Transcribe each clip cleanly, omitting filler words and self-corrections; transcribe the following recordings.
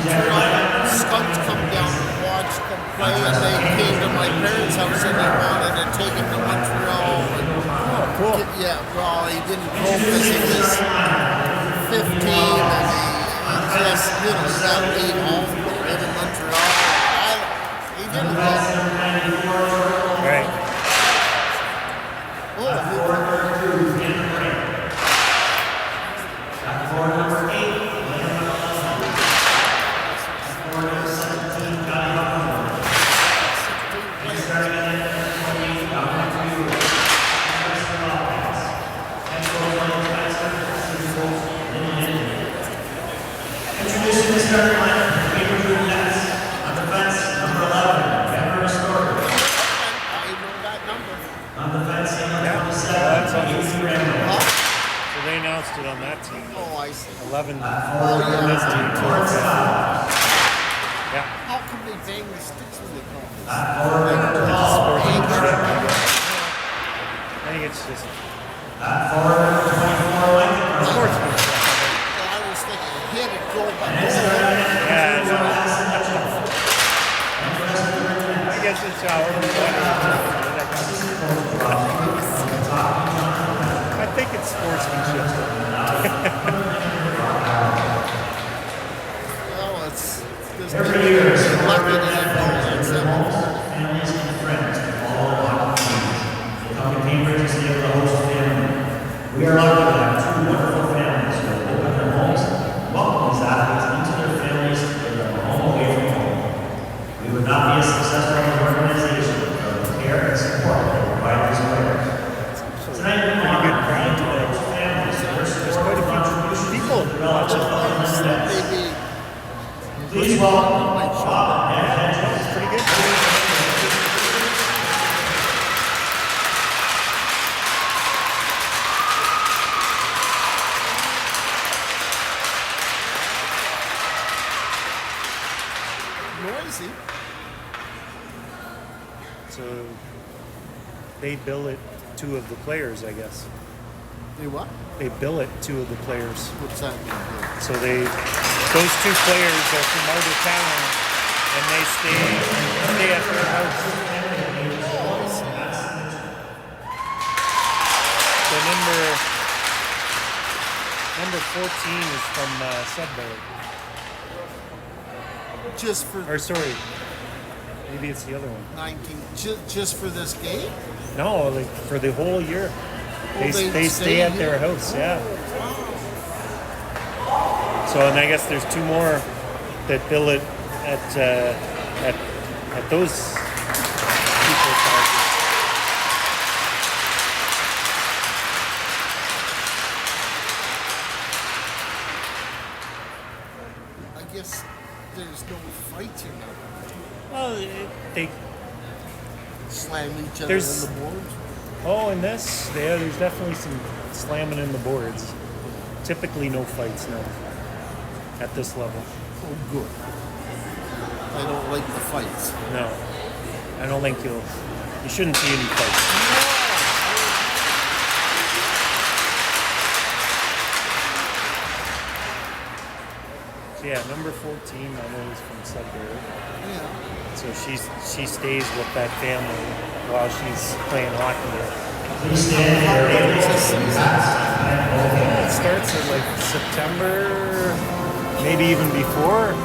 Montreal Scouts come down and watch them play, and they came to my parents' house and they wanted to take him to Montreal. And, cool. Yeah, well, he didn't go because he was 15 and he just, you know, got laid off to live in Montreal. He didn't go. Right. Introducing the starting lineup for the Rivulettes. On defense, number 11, Denver Restorer. I know that number. On defense, number Yeah. 27, That's on Casey the Randall. So they announced it on that team. Oh, I see. 11 Forward, on this team. number 5. Yeah. How come they bang the sticks when they call this? Forward, number 12, I think it's just forward, number 24, Wildcats. sportsmanship. I was thinking, hit it, go back. Yeah, no. I guess it's I think it's sportsmanship. Well, it's just Every year, lucky to have families and friends of all hockey teams. They come to Cambridge to stay with the host family. We are lucky to have two wonderful families who have opened their homes, welcome these athletes into their families and their home away from home. We would not be as successful as an organization without the care and support they provide these players. Tonight, we want to thank those families for their support and contributions People to development of the Rivulettes. maybe Please welcome Bob and Ed. Pretty good. noisy. So they bill it two of the players, I guess. They what? They bill it two of the players. What's that mean? So those two players are from out of town, and they stay at their house. So number 14 is from Sudbury. Just for Or sorry, maybe it's the other one. 19, just for this game? No, like for the whole year. Oh, They stay at their house, yeah. So, and I guess there's two more that bill it at those people's houses. I guess there's no fights in there. Well, they Slam each other There's- in the boards. in this, yeah, there's definitely some slamming in the boards. Typically, no fights, no, at this level. Oh, good. I don't like the fights. No, I don't think you shouldn't see any fights. So yeah, number 14, I know is from Sudbury. Yeah. So she stays with that family while she's playing hockey. Please stand for your It starts in like September, maybe even before.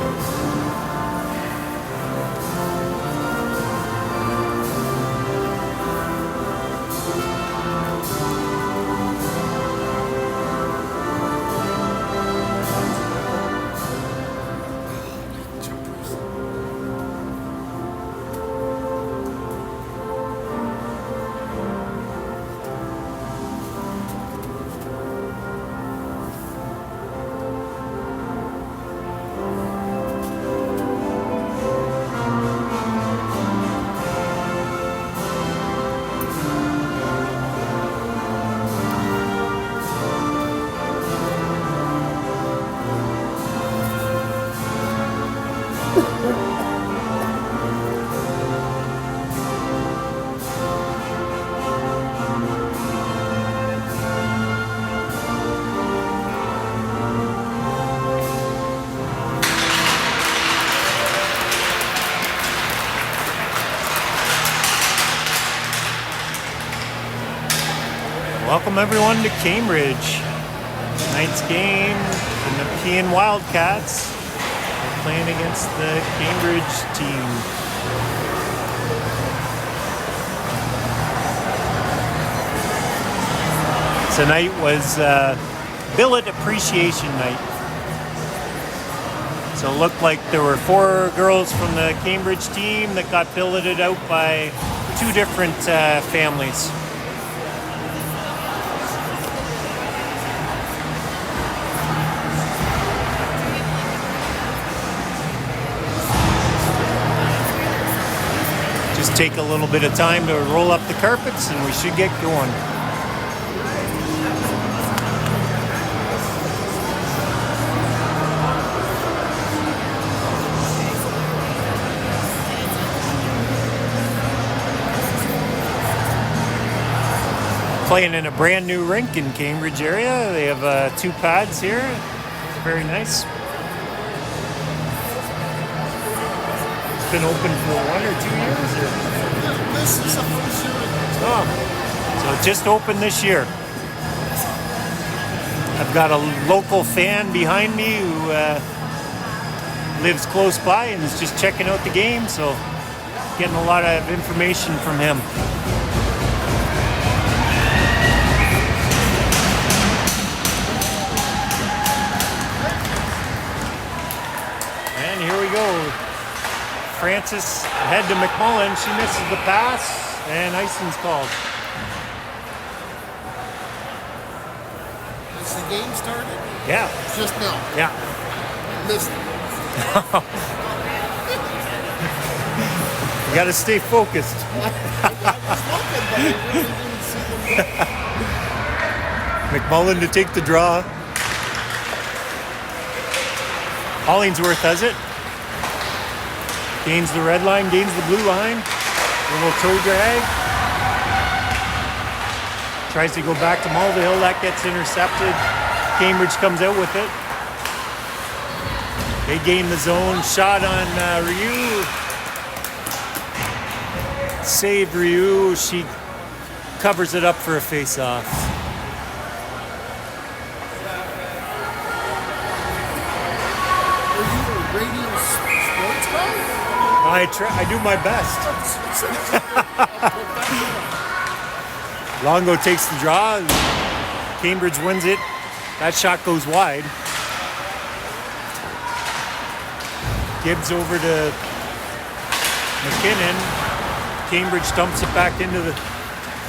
Welcome everyone to Cambridge. Tonight's game, the Nepean Wildcats are playing against the Cambridge team. Tonight was Billet Appreciation Night. So it looked like there were 4 girls from the Cambridge team that got billeted out by 2 different families. Just take a little bit of time to roll up the carpets and we should get going. Playing in a brand new rink in Cambridge area. They have 2 pads here. Very nice. It's been open for 1 or 2 years? Or? This is a first year. Oh, so it just opened this year. I've got a local fan behind me who lives close by and is just checking out the game, so getting a lot of information from him. And here we go. Francis ahead to McMullen. She misses the pass, and icing's called. Has the game started? Yeah. Just now. Yeah. Missed it. You got to stay focused. I was looking, but I really didn't see them. McMullen to take the draw. Hollingsworth has it. Gains the red line, gains the blue line. A little toe drag. Tries to go back to Mulvihill. That gets intercepted. Cambridge comes out with it. They gain the zone. Shot on Ryu. Save Ryu. She covers it up for a face-off. Are you a radio sports guy? I do my best. Longo takes the draw. Cambridge wins it. That shot goes wide. Gibbs over to McKinnon. Cambridge dumps it back into the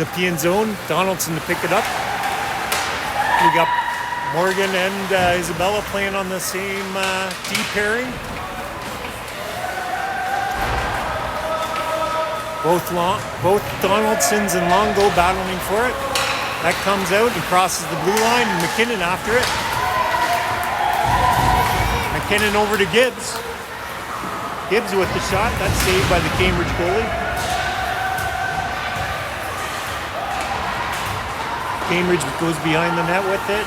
Nepean zone. Donaldson to pick it up. We got Morgan and Isabella playing on the same D pairing. Both Donaldsons and Longo battling for it. That comes out and crosses the blue line, and McKinnon after it. McKinnon over to Gibbs. Gibbs with the shot. That's saved by the Cambridge goalie. Cambridge goes behind the net with it.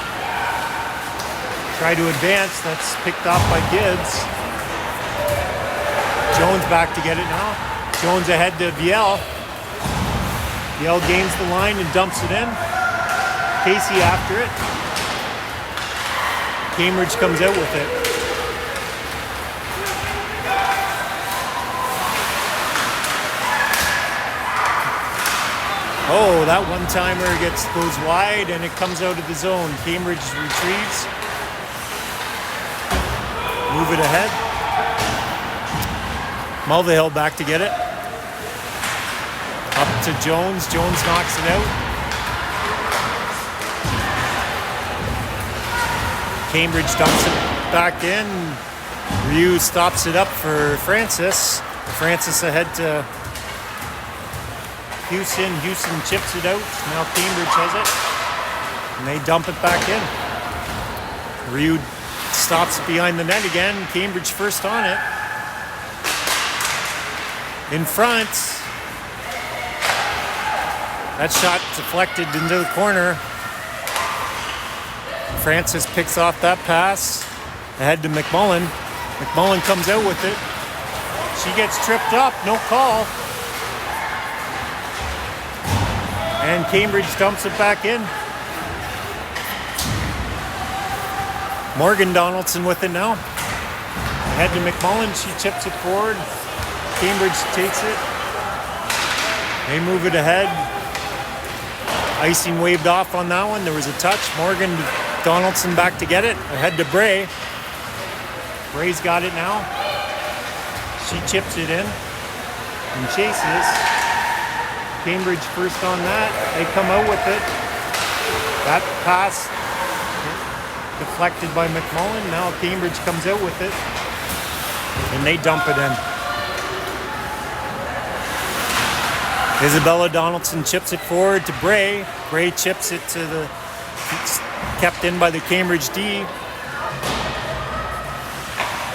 Try to advance. That's picked off by Gibbs. Jones back to get it now. Jones ahead to Viel. Viel gains the line and dumps it in. Casey after it. Cambridge comes out with it. Oh, that one-timer goes wide and it comes out of the zone. Cambridge retrieves. Move it ahead. Mulvihill back to get it. Up to Jones. Jones knocks it out. Cambridge dumps it back in. Ryu stops it up for Francis. Francis ahead to Houston. Houston chips it out. Now Cambridge has it. And they dump it back in. Ryu stops it behind the net again. Cambridge first on it. In front. That shot deflected into the corner. Francis picks off that pass. Ahead to McMullen. McMullen comes out with it. She gets tripped up. No call. And Cambridge dumps it back in. Morgan Donaldson with it now. Ahead to McMullen. She chips it forward. Cambridge takes it. They move it ahead. Icing waved off on that one. There was a touch. Morgan Donaldson back to get it. Ahead to Bray. Bray's got it now. She chips it in and chases. Cambridge first on that. They come out with it. That pass deflected by McMullen. Now Cambridge comes out with it. And they dump it in. Isabella Donaldson chips it forward to Bray. Bray chips it to the... kept in by the Cambridge D.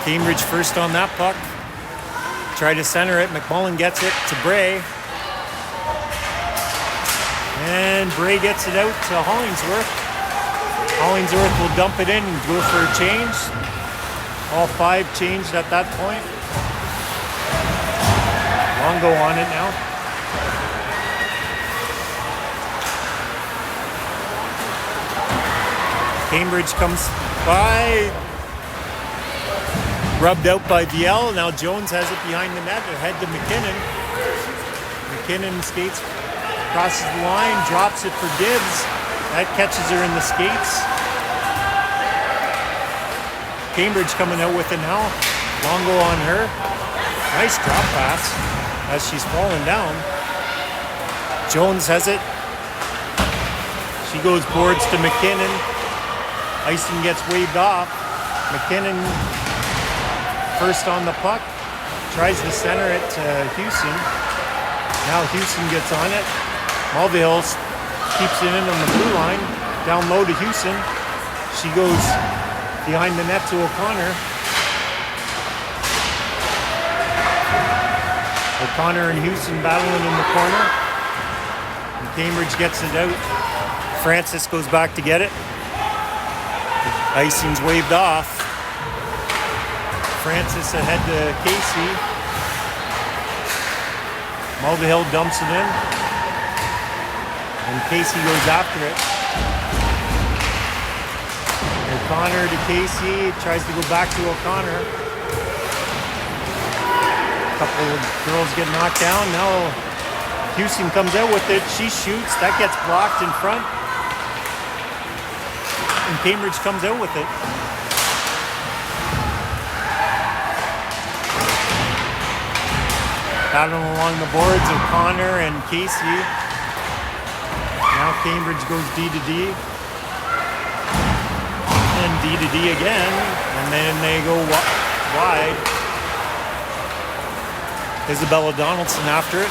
Cambridge first on that puck. Try to center it. McMullen gets it to Bray. And Bray gets it out to Hollingsworth. Hollingsworth will dump it in and go for a change. All five changed at that point. Longo on it now. Cambridge comes by. Rubbed out by VL. Now Jones has it behind the net. Ahead to McKinnon. McKinnon skates, crosses the line, drops it for Gibbs. That catches her in the skates. Cambridge coming out with it now. Longo on her. Nice drop pass as she's falling down. Jones has it. She goes boards to McKinnon. Icing gets waved off. McKinnon first on the puck. Tries to center it to Houston. Now Houston gets on it. Mulvihill keeps it in on the blue line. Down low to Houston. She goes behind the net to O'Connor. O'Connor and Houston battling in the corner. And Cambridge gets it out. Francis goes back to get it. Icing's waved off. Francis ahead to Casey. Mulvihill dumps it in. And Casey goes after it. O'Connor to Casey. Tries to go back to O'Connor. A couple of girls get knocked down. Now Houston comes out with it. She shoots. That gets blocked in front. And Cambridge comes out with it. Battling along the boards, O'Connor and Casey. Now Cambridge goes D to D. And D to D again. And then they go wide. Isabella Donaldson after it.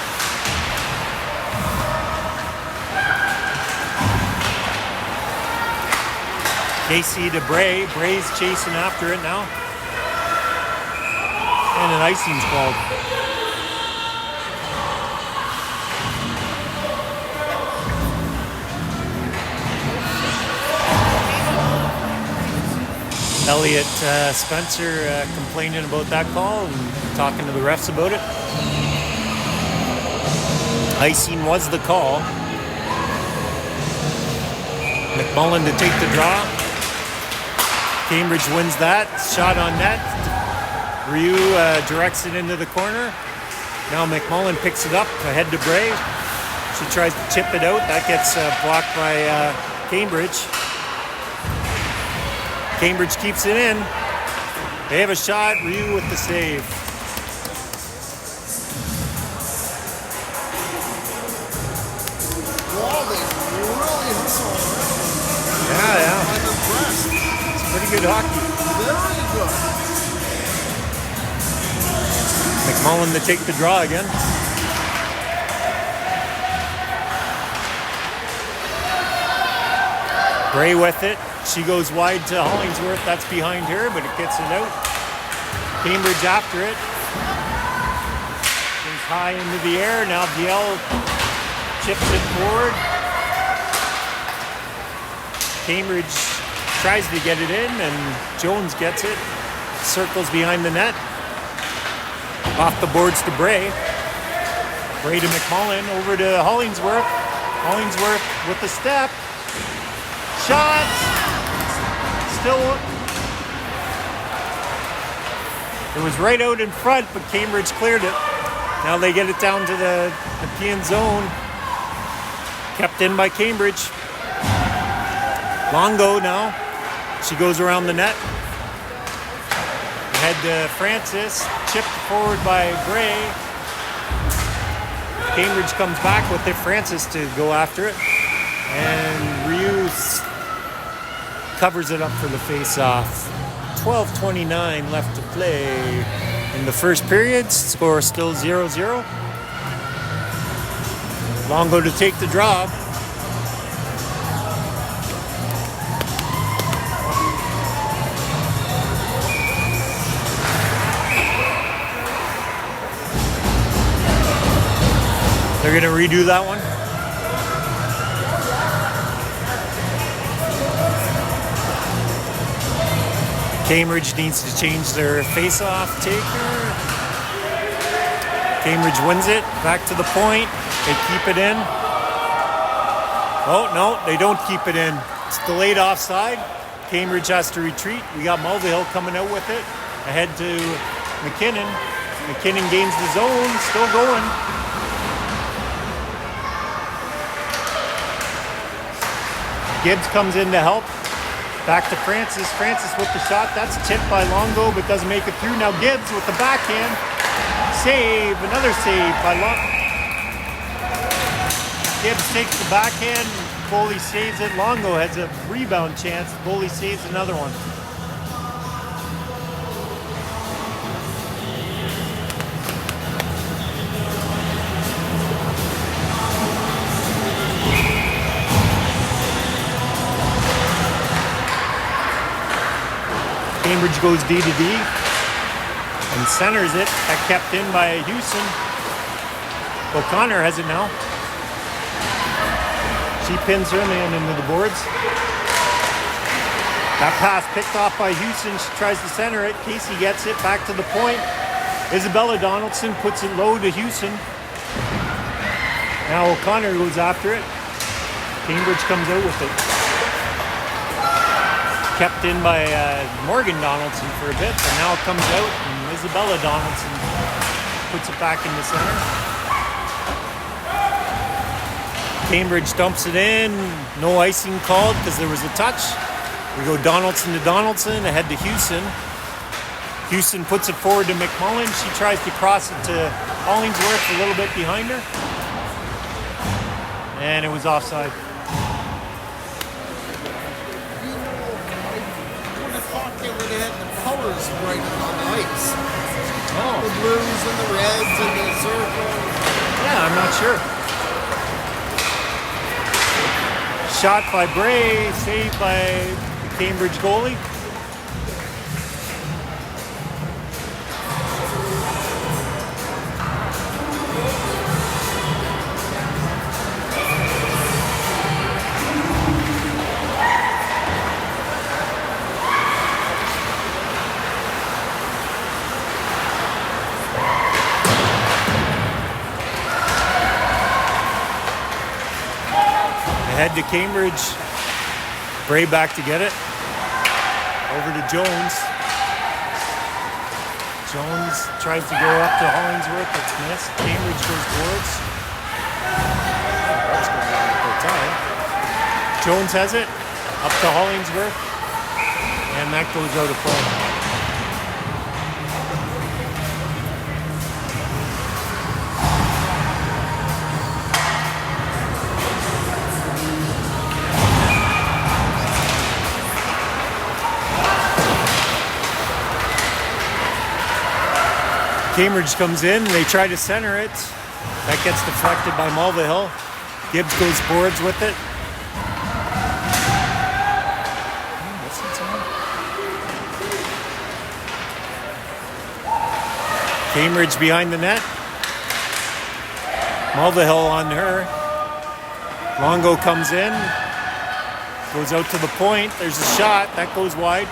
Casey to Bray. Bray's chasing after it now. And an icing's called. Elliot Spencer complaining about that call and talking to the refs about it. Icing was the call. McMullen to take the draw. Cambridge wins that. Shot on net. Ryu directs it into the corner. Now McMullen picks it up ahead to Bray. She tries to chip it out. That gets blocked by Cambridge. Cambridge keeps it in. They have a shot. Ryu with the save. Wow, they really hustle around. Yeah. I'm impressed. It's pretty good hockey. Very good. McMullen to take the draw again. Bray with it. She goes wide to Hollingsworth. That's behind her, but it gets it out. Cambridge after it. Goes high into the air. Now DL chips it forward. Cambridge tries to get it in, and Jones gets it. Circles behind the net. Off the boards to Bray. Bray to McMullen. Over to Hollingsworth. Hollingsworth with the step. Shot. Still It was right out in front, but Cambridge cleared it. Now they get it down to the Nepean zone. Kept in by Cambridge. Longo now. She goes around the net. Ahead to Francis. Chipped forward by Gray. Cambridge comes back with it. Francis to go after it. And Rius covers it up for the face-off. 12:29 left to play in the first period. Score still 0-0. Longo to take the draw. They're going to redo that one. Cambridge needs to change their face-off taker. Cambridge wins it. Back to the point. They keep it in. Oh, no, they don't keep it in. It's delayed offside. Cambridge has to retreat. We got Mulvihill coming out with it. Ahead to McKinnon. McKinnon gains the zone. Still going. Gibbs comes in to help. Back to Francis. Francis with the shot. That's tipped by Longo, but doesn't make it through. Now Gibbs with the backhand. Save. Another save by Longo. Gibbs takes the backhand. Goalie saves it. Longo has a rebound chance. Goalie saves another one. Cambridge goes D to D and centers it. That kept in by Houston. O'Connor has it now. She pins her man into the boards. That pass picked off by Houston. She tries to center it. Casey gets it back to the point. Isabella Donaldson puts it low to Houston. Now O'Connor goes after it. Cambridge comes out with it. Kept in by Morgan Donaldson for a bit, but now it comes out and Isabella Donaldson puts it back in the center. Cambridge dumps it in. No icing called because there was a touch. We go Donaldson to Donaldson, ahead to Houston. Houston puts it forward to McMullen. She tries to cross it to Hollingsworth a little bit behind her. And it was offside. They would have had the colors brighter on the ice. Oh. The blues and the reds and the circle. Yeah, I'm not sure. Shot by Bray, saved by the Cambridge goalie. Ahead to Cambridge. Bray back to get it. Over to Jones. Jones tries to go up to Hollingsworth. It's missed. Cambridge goes towards. What's going on with the tie? Jones has it. Up to Hollingsworth. And that goes out of play. Cambridge comes in, they try to center it. That gets deflected by Mulvihill. Gibbs goes boards with it. Cambridge behind the net. Mulvihill on her. Longo comes in. Goes out to the point. There's a shot. That goes wide.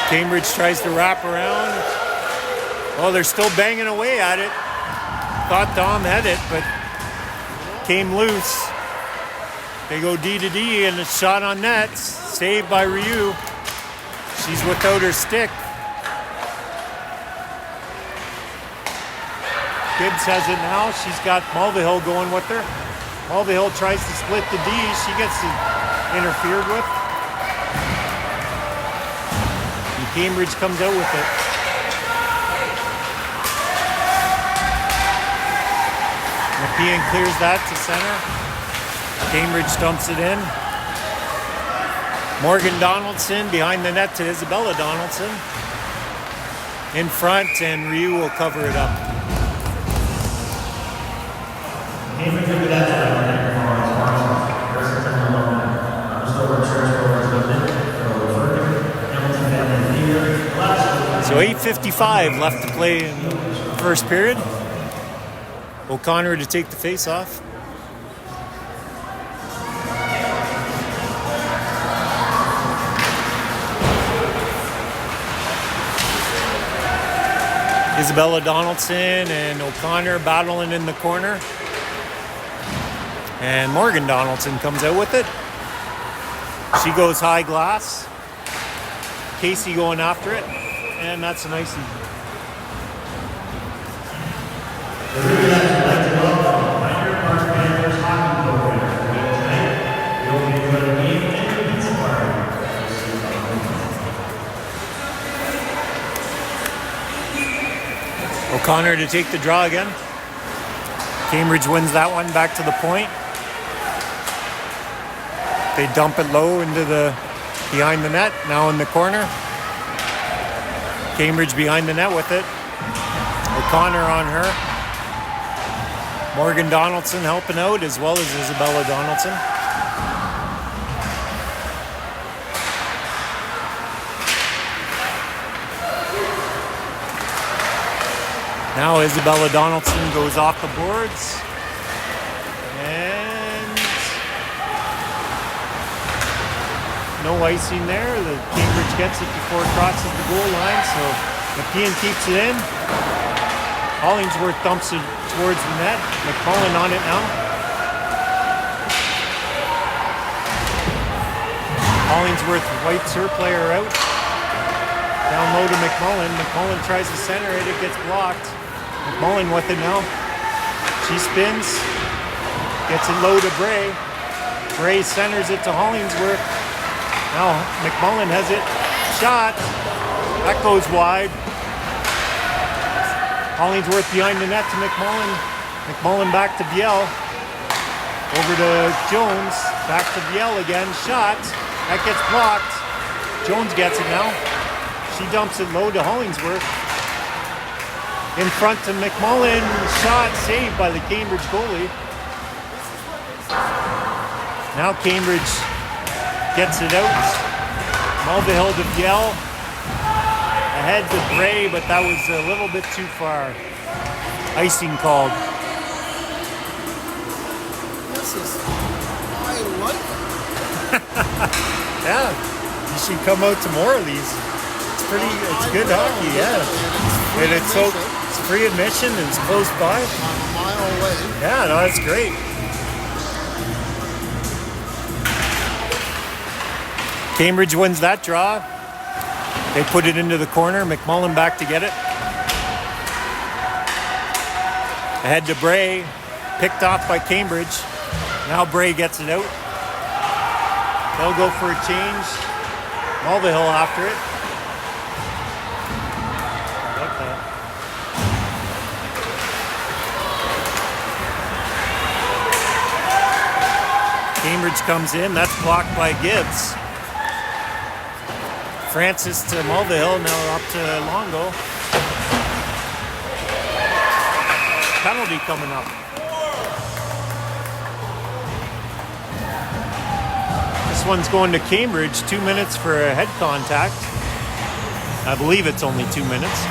Cambridge tries to wrap around. Oh, they're still banging away at it. Thought Dom had it, but came loose. They go D to D and a shot on net. Saved by Ryu. She's without her stick. Gibbs has it now. She's got Mulvihill going with her. Mulvihill tries to split the D. She gets interfered with. And Cambridge comes out with it. Nepean clears that to center. Cambridge dumps it in. Morgan Donaldson behind the net to Isabella Donaldson. In front, and Ryu will cover it up. Cambridge will be that So 8:55 left to play in the first period. O'Connor to take the face-off. Isabella Donaldson and O'Connor battling in the corner. And Morgan Donaldson comes out with it. She goes high glass. Casey going after it. And that's an icy. The Rivulettes would like to welcome Pioneer Park Panthers hockey program. Tonight, we will be enjoying the game and the pizza party. O'Connor to take the draw again. Cambridge wins that one back to the point. They dump it low into the behind the net. Now in the corner. Cambridge behind the net with it. O'Connor on her. Morgan Donaldson helping out as well as Isabella Donaldson. Now Isabella Donaldson goes off the boards. And no icing there. The Cambridge gets it before it crosses the goal line, so Nepean keeps it in. Hollingsworth dumps it towards the net. McMullen on it now. Hollingsworth wipes her player out. Down low to McMullen. McMullen tries to center it. It gets blocked. McMullen with it now. She spins. Gets it low to Bray. Bray centers it to Hollingsworth. Now McMullen has it. Shot. That goes wide. Hollingsworth behind the net to McMullen. McMullen back to Biel. Over to Jones. Back to Biel again. Shot. That gets blocked. Jones gets it now. She dumps it low to Hollingsworth. In front to McMullen. Shot saved by the Cambridge goalie. Now Cambridge gets it out. Mulvihill to Biel. Ahead to Bray, but that was a little bit too far. Icing called. This is, I like it. Yeah, you should come out to more of these. It's pretty, it's good hockey, yeah. And it's so, it's free admission and it's close by. A mile away. Yeah, no, that's great. Cambridge wins that draw. They put it into the corner. McMullen back to get it. Ahead to Bray. Picked off by Cambridge. Now Bray gets it out. They'll go for a change. Mulvihill after it. I like that. Cambridge comes in. That's blocked by Gibbs. Francis to Mulvihill, now up to Longo. Penalty coming up. This one's going to Cambridge. 2 minutes for a head contact. I believe it's only 2 minutes.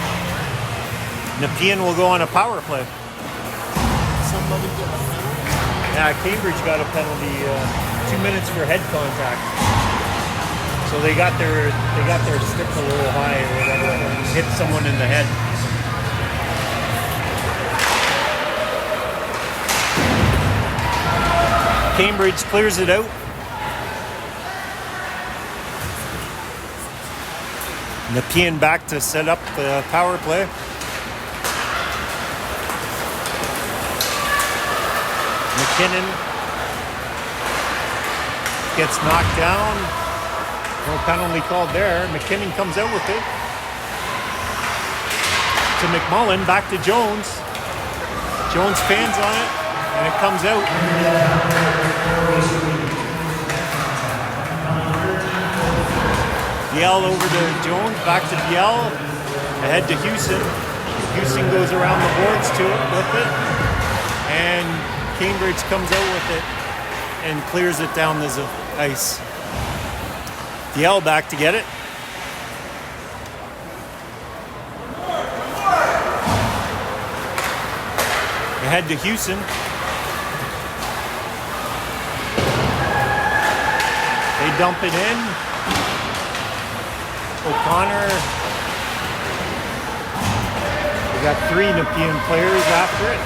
Nepean will go on a power play. Somebody get a penalty. Yeah, Cambridge got a penalty. 2 minutes for head contact. So they got their stick a little high or whatever and hit someone in the head. Cambridge clears it out. Nepean back to set up the power play. McKinnon gets knocked down. No penalty called there. McKinnon comes out with it. To McMullen, back to Jones. Jones fans on it, and it comes out. Biel over to Jones, back to Biel, ahead to Houston. Houston goes around the boards to it with it, and Cambridge comes out with it and clears it down the ice. Biel back to get it. Ahead to Houston. They dump it in. O'Connor. We got 3 Nepean players after it.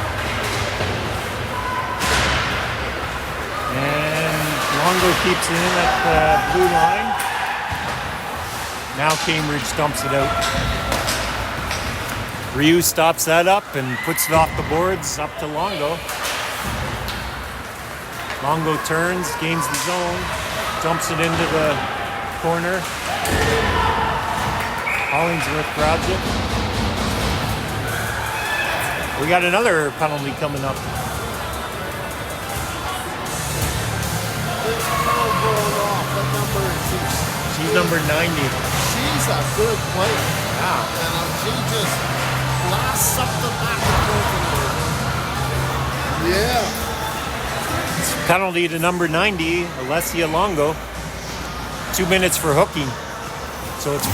And Longo keeps it in at the blue line. Now Cambridge dumps it out. Ryu stops that up and puts it off the boards up to Longo. Longo turns, gains the zone, dumps it into the corner. Hollingsworth grabs it. We got another penalty coming up. She's number 90. She's a good player. Yeah. And she just blasts something back and forth. Yeah. Penalty to number 90, Alessia Longo. 2 minutes for hooking. So it's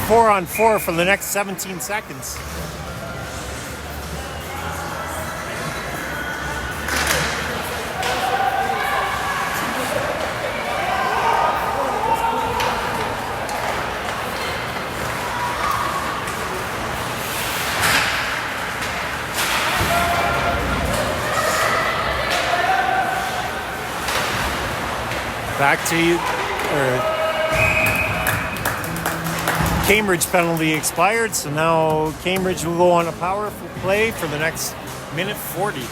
4-on-4 for the next 17 seconds. Back to you. Cambridge penalty expired, so now Cambridge will go on a powerful play for the next minute 40.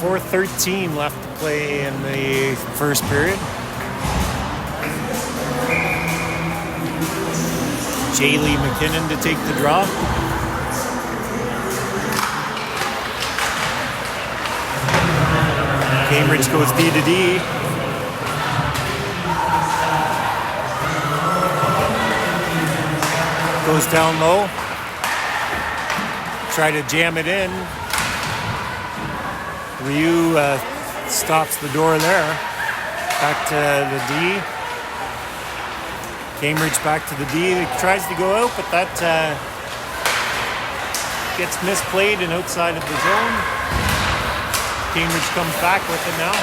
4:13 left to play in the first period. Jaylee McKinnon to take the draw. Cambridge goes D to D. Goes down low. Try to jam it in. Ryu stops the door there. Back to the D. Cambridge back to the D. He tries to go out, but that gets misplayed and outside of the zone. Cambridge comes back with it now.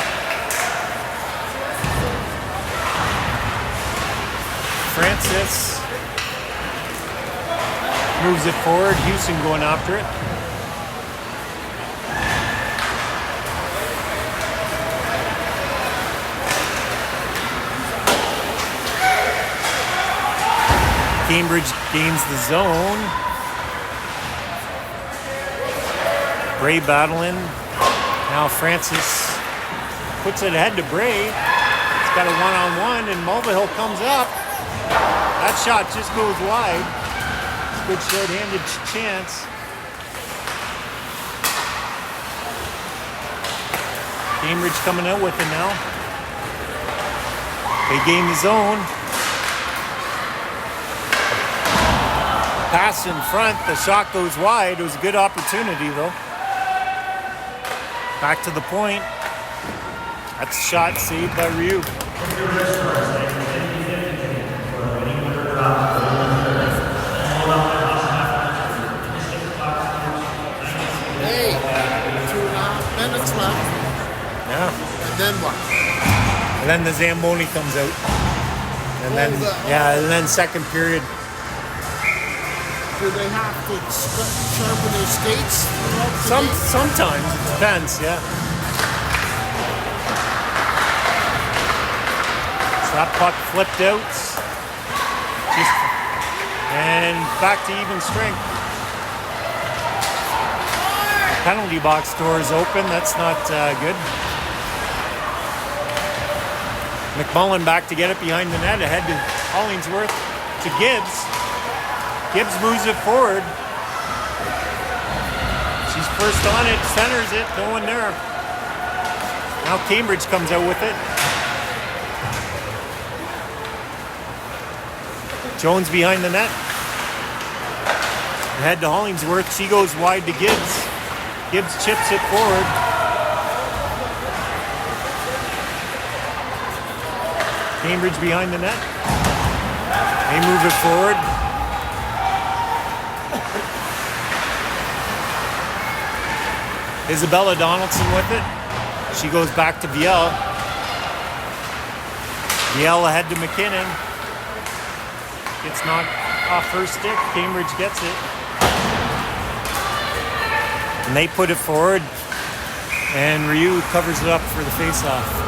Francis moves it forward. Houston going after it. Cambridge gains the zone. Bray battling. Now Francis puts it ahead to Bray. It's got a one-on-one, and Mulvihill comes up. That shot just goes wide. It's a good short-handed chance. Cambridge coming out with it now. They gain the zone. Pass in front. The shot goes wide. It was a good opportunity, though. Back to the point. That's a shot saved by Ryu. Hey, 2.5 minutes left. Yeah. And then what? And then the Zamboni comes out. And then second period. Do they have to sharpen their skates throughout the game? Sometimes it depends, yeah. That puck flipped out. And back to even strength. Penalty box door is open. That's not good. McMullen back to get it behind the net. Ahead to Hollingsworth. To Gibbs. Gibbs moves it forward. She's first on it. Centers it. No one there. Now Cambridge comes out with it. Jones behind the net. Ahead to Hollingsworth. She goes wide to Gibbs. Gibbs chips it forward. Cambridge behind the net. They move it forward. Isabella Donaldson with it. She goes back to Viel. Viel ahead to McKinnon. It's not off her stick. Cambridge gets it. And they put it forward. And Ryu covers it up for the face-off.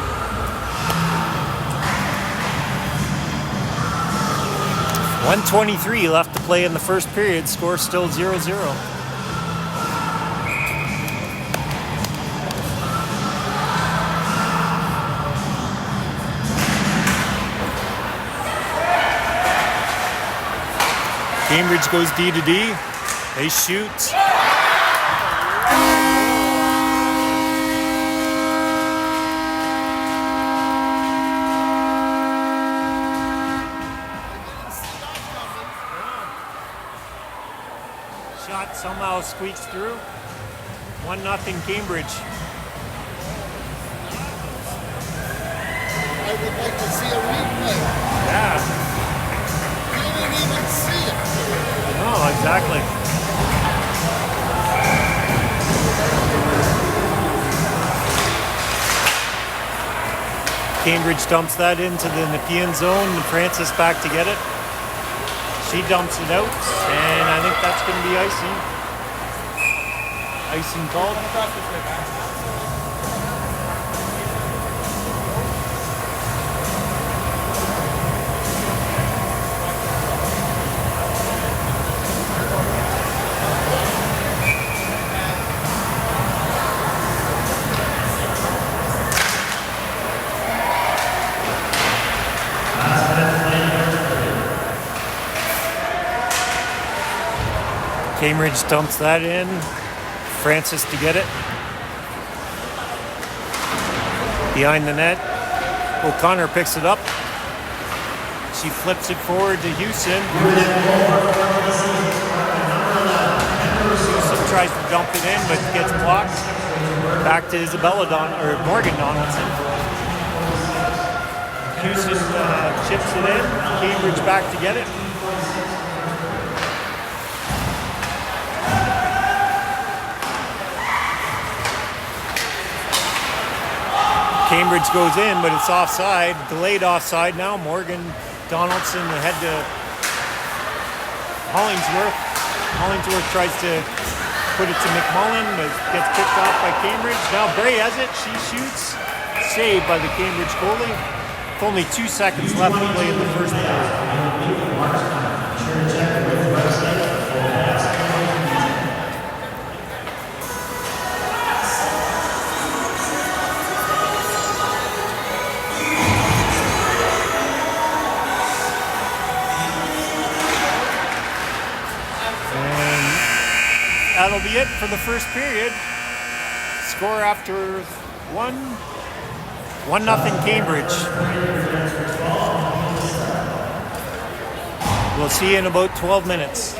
.123 left to play in the first period. Score still 0-0. Cambridge goes D to D. They shoot. Shot somehow squeaks through. 1-0 Cambridge. I would like to see a replay. Yeah. You didn't even see it. No, exactly. Cambridge dumps that into the Nepean zone. Francis back to get it. She dumps it out, and I think that's going to be icing. Icing called. Cambridge dumps that in. Francis to get it. Behind the net. O'Connor picks it up. She flips it forward to Houston. Houston tries to dump it in, but gets blocked. Back to Morgan Donaldson. Houston chips it in. Cambridge back to get it. Cambridge goes in, but it's offside. Delayed offside now. Morgan Donaldson ahead to Hollingsworth. Hollingsworth tries to put it to McMullen, but gets picked off by Cambridge. Now Bray has it. She shoots. Saved by the Cambridge goalie. With only 2 seconds left to play in the first period. That'll be it for the first period. Score after 1-0 Cambridge. We'll see you in about 12 minutes.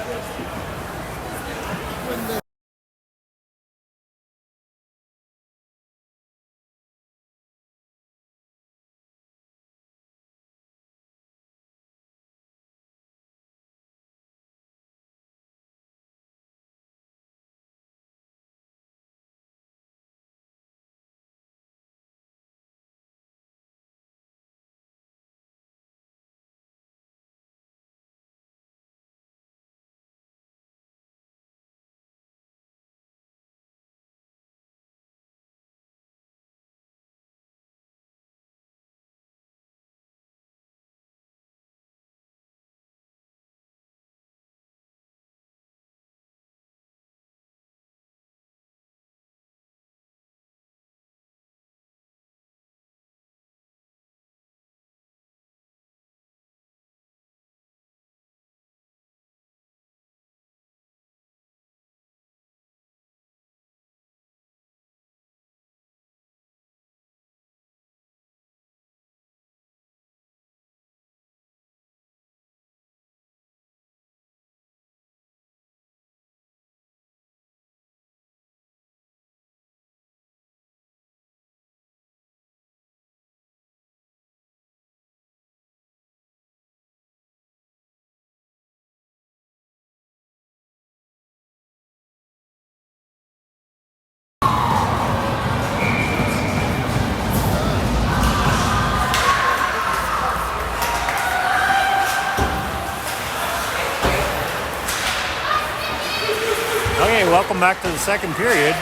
Okay, welcome back to the second period.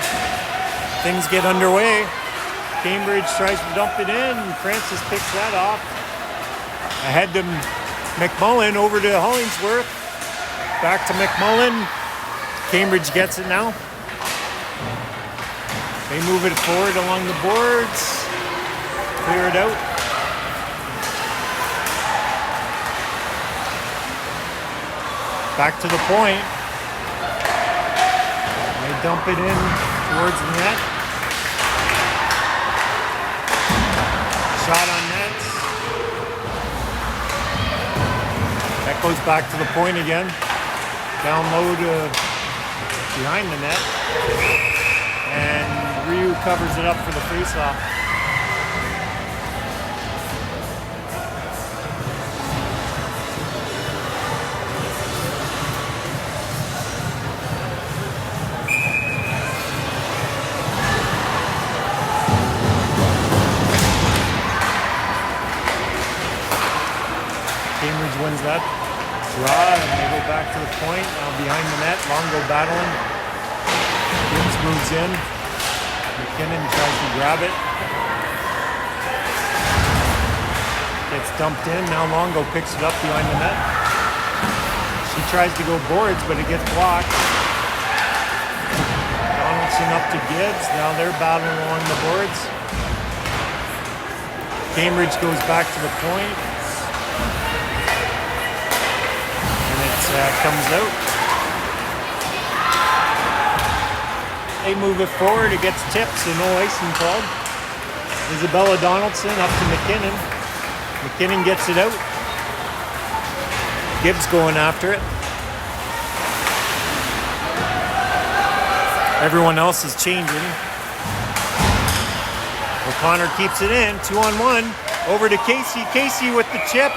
Things get underway. Cambridge tries to dump it in. Francis picks that off. Ahead to McMullen, over to Hollingsworth. Back to McMullen. Cambridge gets it now. They move it forward along the boards. Clear it out. Back to the point. They dump it in towards the net. Shot on net. That goes back to the point again. Down low to behind the net. And Ryu covers it up for the faceoff. Cambridge wins that draw, and they go back to the point. Now behind the net, Longo battling. Gibbs moves in. McKinnon tries to grab it. Gets dumped in. Now Longo picks it up behind the net. She tries to go boards, but it gets blocked. Donaldson up to Gibbs. Now they're battling along the boards. Cambridge goes back to the point. Comes out. They move it forward. It gets tipped, so no icing called. Isabella Donaldson up to McKinnon. McKinnon gets it out. Gibbs going after it. Everyone else is changing. O'Connor keeps it in. 2-on-1. Over to Casey. Casey with the chip.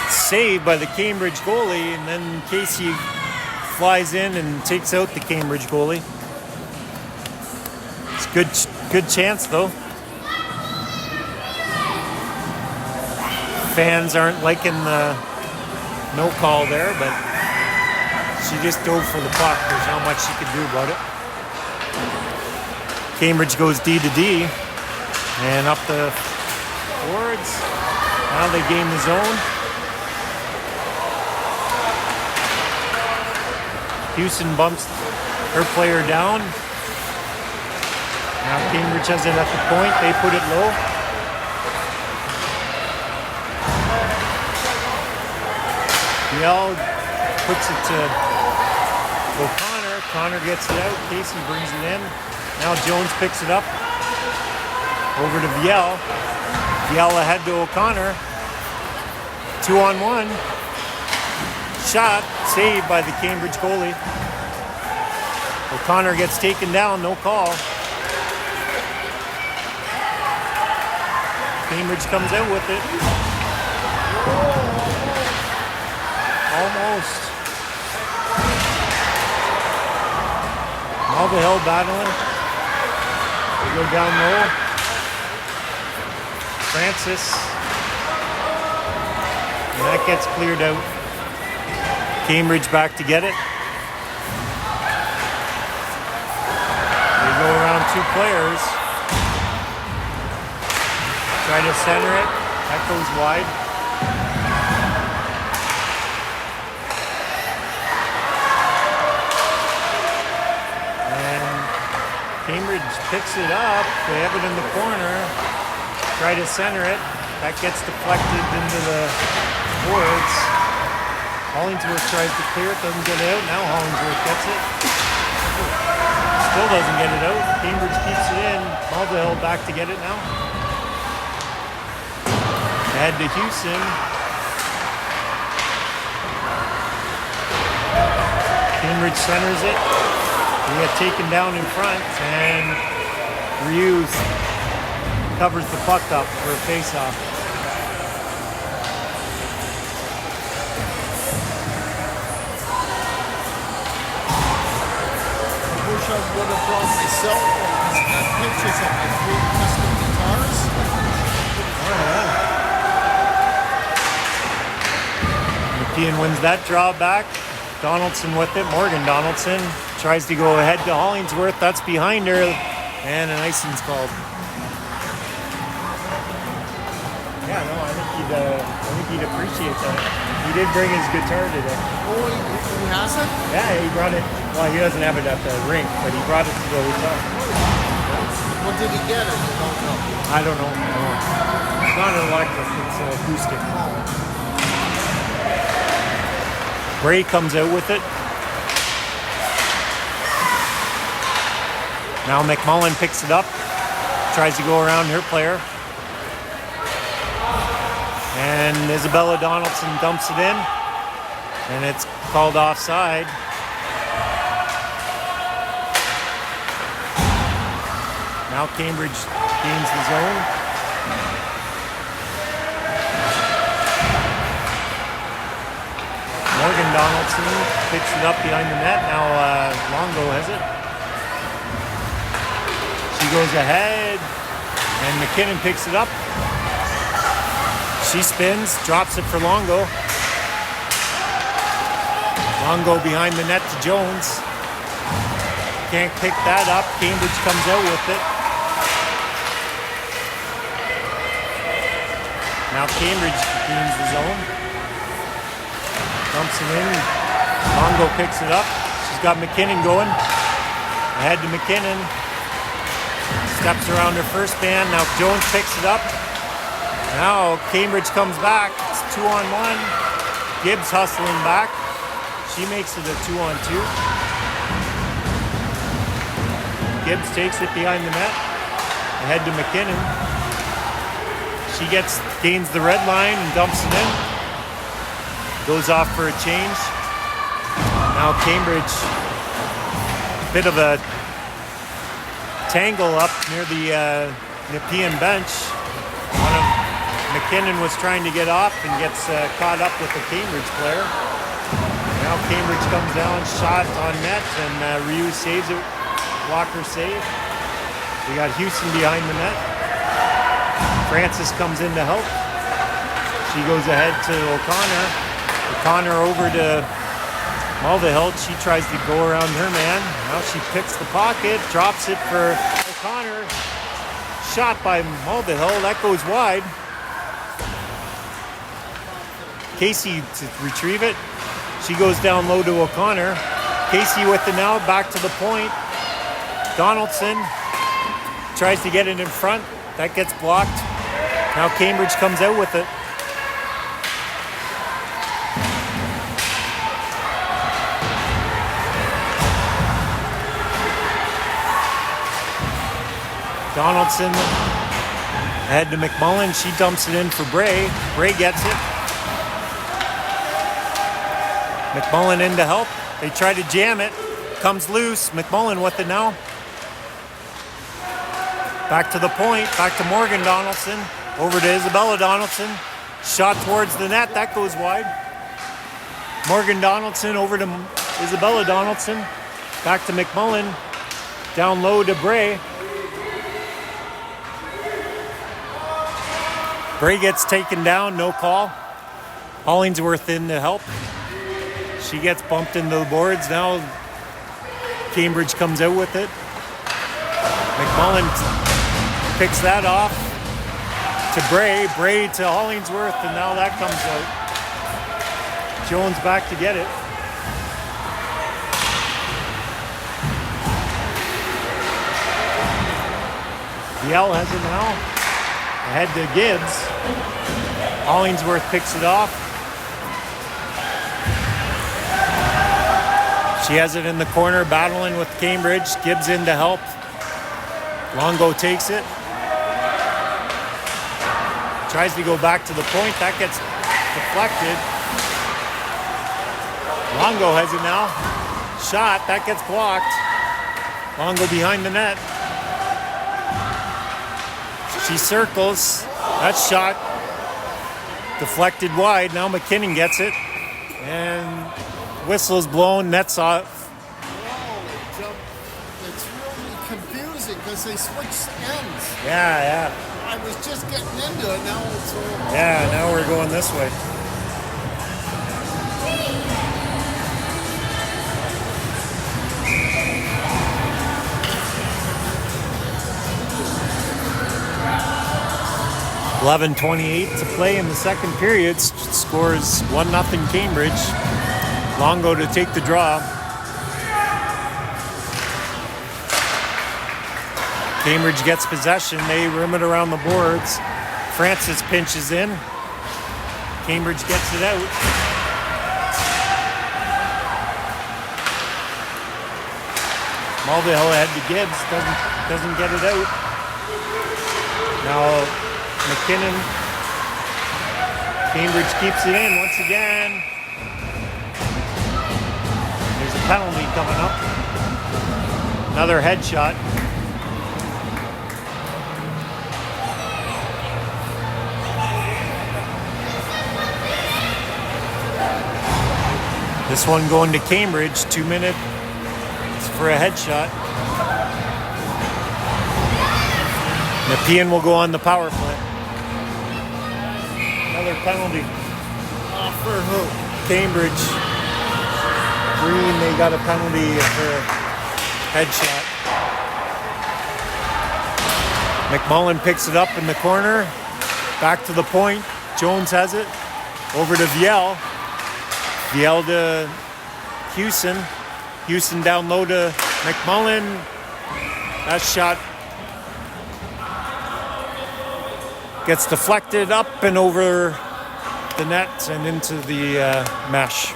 Saved by the Cambridge goalie, and then Casey flies in and takes out the Cambridge goalie. It's good chance though. Fans aren't liking the no call there, but she just dove for the puck. There's not much she could do about it. Cambridge goes D to D and up the boards. Now they gain the zone. Houston bumps her player down. Now Cambridge has it at the point. They put it low. Yell puts it to O'Connor. Connor gets it out. Casey brings it in. Now Jones picks it up. Over to Viel. Viel ahead to O'Connor. 2-on-1. Shot saved by the Cambridge goalie. O'Connor gets taken down, no call. Cambridge comes out with it. Almost. OWHL battling. They go down low. Francis. And that gets cleared out. Cambridge back to get it. They go around two players. Try to center it. That goes wide. And Cambridge picks it up. They have it in the corner. Try to center it. That gets deflected into the boards. Hollingsworth tries to clear it, doesn't get it out. Now Hollingsworth gets it. Still doesn't get it out. Cambridge keeps it in. OWHL back to get it now. Ahead to Houston. Cambridge centers it. We get taken down in front, and Ryu covers the puck up for a face-off. I would have brought my cell phone and got pictures of my three custom guitars. Oh, yeah. Nepean wins that draw back. Donaldson with it. Morgan Donaldson tries to go ahead to Hollingsworth. That's behind her. And an icing's called. Yeah, no, I think he'd appreciate that. He did bring his guitar today. Oh, he has it? Yeah, he brought it. Well, he doesn't have it at the rink, but he brought it to the hotel. Well, did he get it? You don't know. I don't know. No. It's not an electric, it's an acoustic. Bray comes out with it. Now McMullen picks it up. Tries to go around her player. And Isabella Donaldson dumps it in. And it's called offside. Now Cambridge gains the zone. Morgan Donaldson picks it up behind the net. Now Longo has it. She goes ahead. And McKinnon picks it up. She spins, drops it for Longo. Longo behind the net to Jones. Can't pick that up. Cambridge comes out with it. Now Cambridge gains the zone. Dumps it in. Longo picks it up. She's got McKinnon going. Ahead to McKinnon. Steps around her first man. Now Jones picks it up. Now Cambridge comes back. It's 2-on-1. Gibbs hustling back. She makes it a 2-on-2. Gibbs takes it behind the net. Ahead to McKinnon. She gains the red line and dumps it in. Goes off for a change. Now Cambridge, bit of a tangle up near the Nepean bench. McKinnon was trying to get off and gets caught up with the Cambridge player. Now Cambridge comes down, shot on net, and Ryu saves it. Walker save. We got Houston behind the net. Francis comes in to help. She goes ahead to O'Connor. O'Connor over to Mulvihill. She tries to go around her man. Now she picks the pocket, drops it for O'Connor. Shot by Mulvihill. That goes wide. Casey to retrieve it. She goes down low to O'Connor. Casey with the now, back to the point. Donaldson tries to get it in front. That gets blocked. Now Cambridge comes out with it. Donaldson ahead to McMullen. She dumps it in for Bray. Bray gets it. McMullen in to help. They try to jam it. Comes loose. McMullen with it now. Back to the point. Back to Morgan Donaldson. Over to Isabella Donaldson. Shot towards the net. That goes wide. Morgan Donaldson over to Isabella Donaldson. Back to McMullen. Down low to Bray. Bray gets taken down. No call. Hollingsworth in to help. She gets bumped into the boards. Now Cambridge comes out with it. McMullen picks that off to Bray. Bray to Hollingsworth, and now that comes out. Jones back to get it. Yell has it now. Ahead to Gibbs. Hollingsworth picks it off. She has it in the corner, battling with Cambridge. Gibbs in to help. Longo takes it. Tries to go back to the point. That gets deflected. Longo has it now. Shot. That gets blocked. Longo behind the net. She circles. That shot deflected wide. Now McKinnon gets it. And whistle's blown. Net's off. Wow, it's really confusing because they switched ends. Yeah. I was just getting into it. Now it's over. Yeah, now we're going this way. 11:28 to play in the second period. Scores 1-0 Cambridge. Longo to take the draw. Cambridge gets possession. They rim it around the boards. Francis pinches in. Cambridge gets it out. Mulvihill ahead to Gibbs. Doesn't get it out. Now McKinnon. Cambridge keeps it in once again. There's a penalty coming up. Another headshot. This one going to Cambridge, 2 minutes for a headshot. Nepean will go on the power play. Another penalty. For who? Cambridge. Green, they got a penalty for a headshot. McMullen picks it up in the corner. Back to the point. Jones has it. Over to Viel. Viel to Houston. Houston down low to McMullen. That shot gets deflected up and over the net and into the mesh.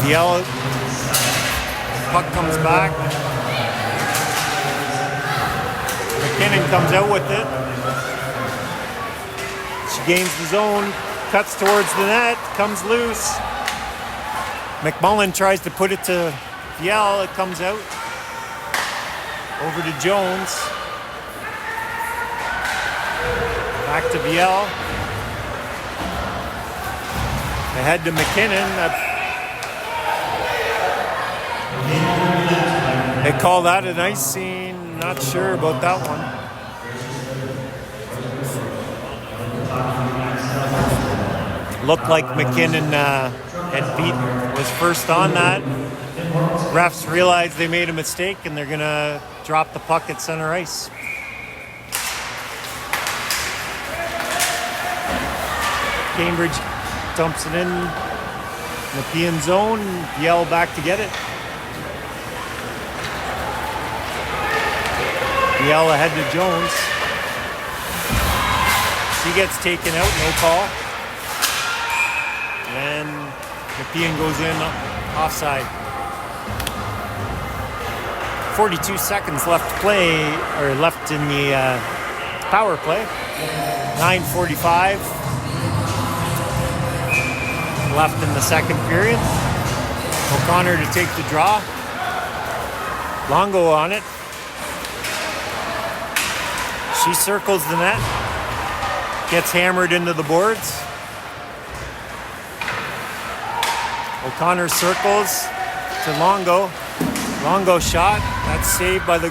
Viel, puck comes back. McKinnon comes out with it. She gains the zone, cuts towards the net, comes loose. McMullen tries to put it to Viel, it comes out. Over to Jones. Back to Viel. Ahead to McKinnon. They call that an ice scene. Not sure about that one. Looked like McKinnon was first on that. Refs realized they made a mistake and they're going to drop the puck at center ice. Cambridge dumps it in Nepean zone. Yell back to get it. Yell ahead to Jones. She gets taken out, no call. And Nepean goes in offside. 42 seconds left to play, or left in the power play. 9:45 left in the second period. O'Connor to take the draw. Longo on it. She circles the net. Gets hammered into the boards. O'Connor circles to Longo. Longo shot. That's saved by the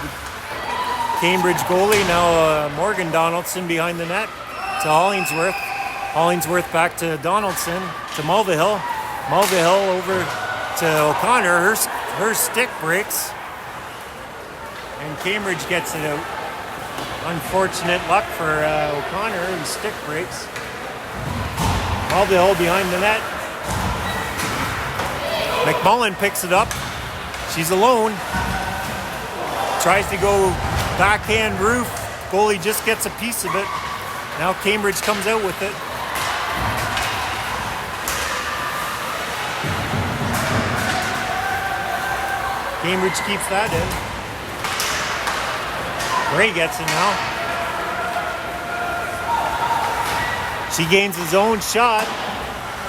Cambridge goalie. Now Morgan Donaldson behind the net to Hollingsworth. Hollingsworth back to Donaldson to Mulvihill. Mulvihill over to O'Connor. Her stick breaks. And Cambridge gets it out. Unfortunate luck for O'Connor. His stick breaks. Mulvihill behind the net. McMullen picks it up. She's alone. Tries to go backhand roof. Goalie just gets a piece of it. Now Cambridge comes out with it. Cambridge keeps that in. Gray gets it now. She gains his own shot.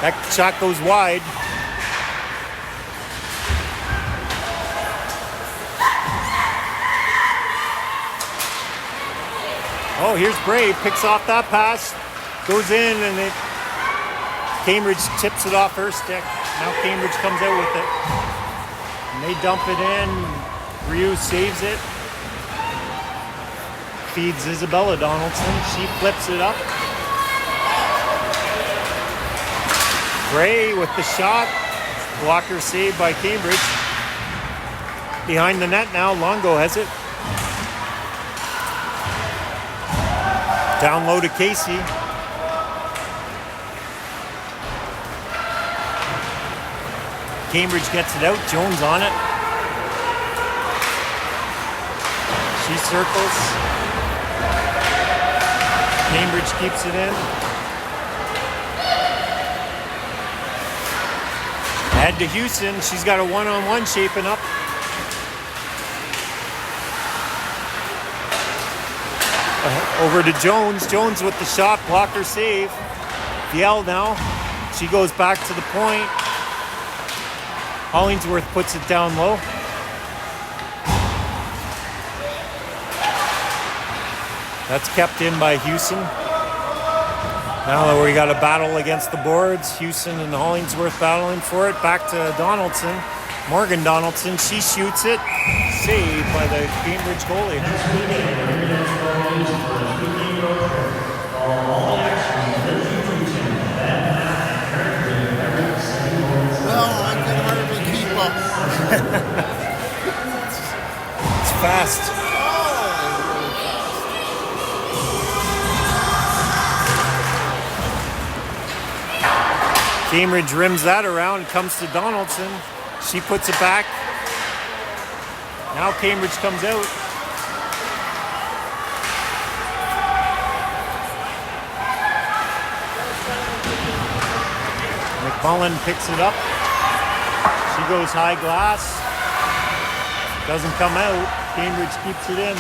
That shot goes wide. Oh, here's Bray, picks off that pass, goes in, and Cambridge tips it off her stick. Now Cambridge comes out with it. And they dump it in. Ryu saves it. feeds Isabella Donaldson. She flips it up. Gray with the shot. Blocker saved by Cambridge. Behind the net now, Longo has it. Down low to Casey. Cambridge gets it out. Jones on it. She circles. Cambridge keeps it in. Ahead to Houston. She's got a one-on-one shaping up. Over to Jones. Jones with the shot. Blocker save. Viel now. She goes back to the point. Hollingsworth puts it down low. That's kept in by Houston. Now we got a battle against the boards. Houston and Hollingsworth battling for it. Back to Donaldson. Morgan Donaldson. She shoots it. Saved by the Cambridge goalie. Well, I can hardly keep up. It's fast. Cambridge rims that around, comes to Donaldson. She puts it back. Now Cambridge comes out. McMullen picks it up. She goes high glass. Doesn't come out. Cambridge keeps it in.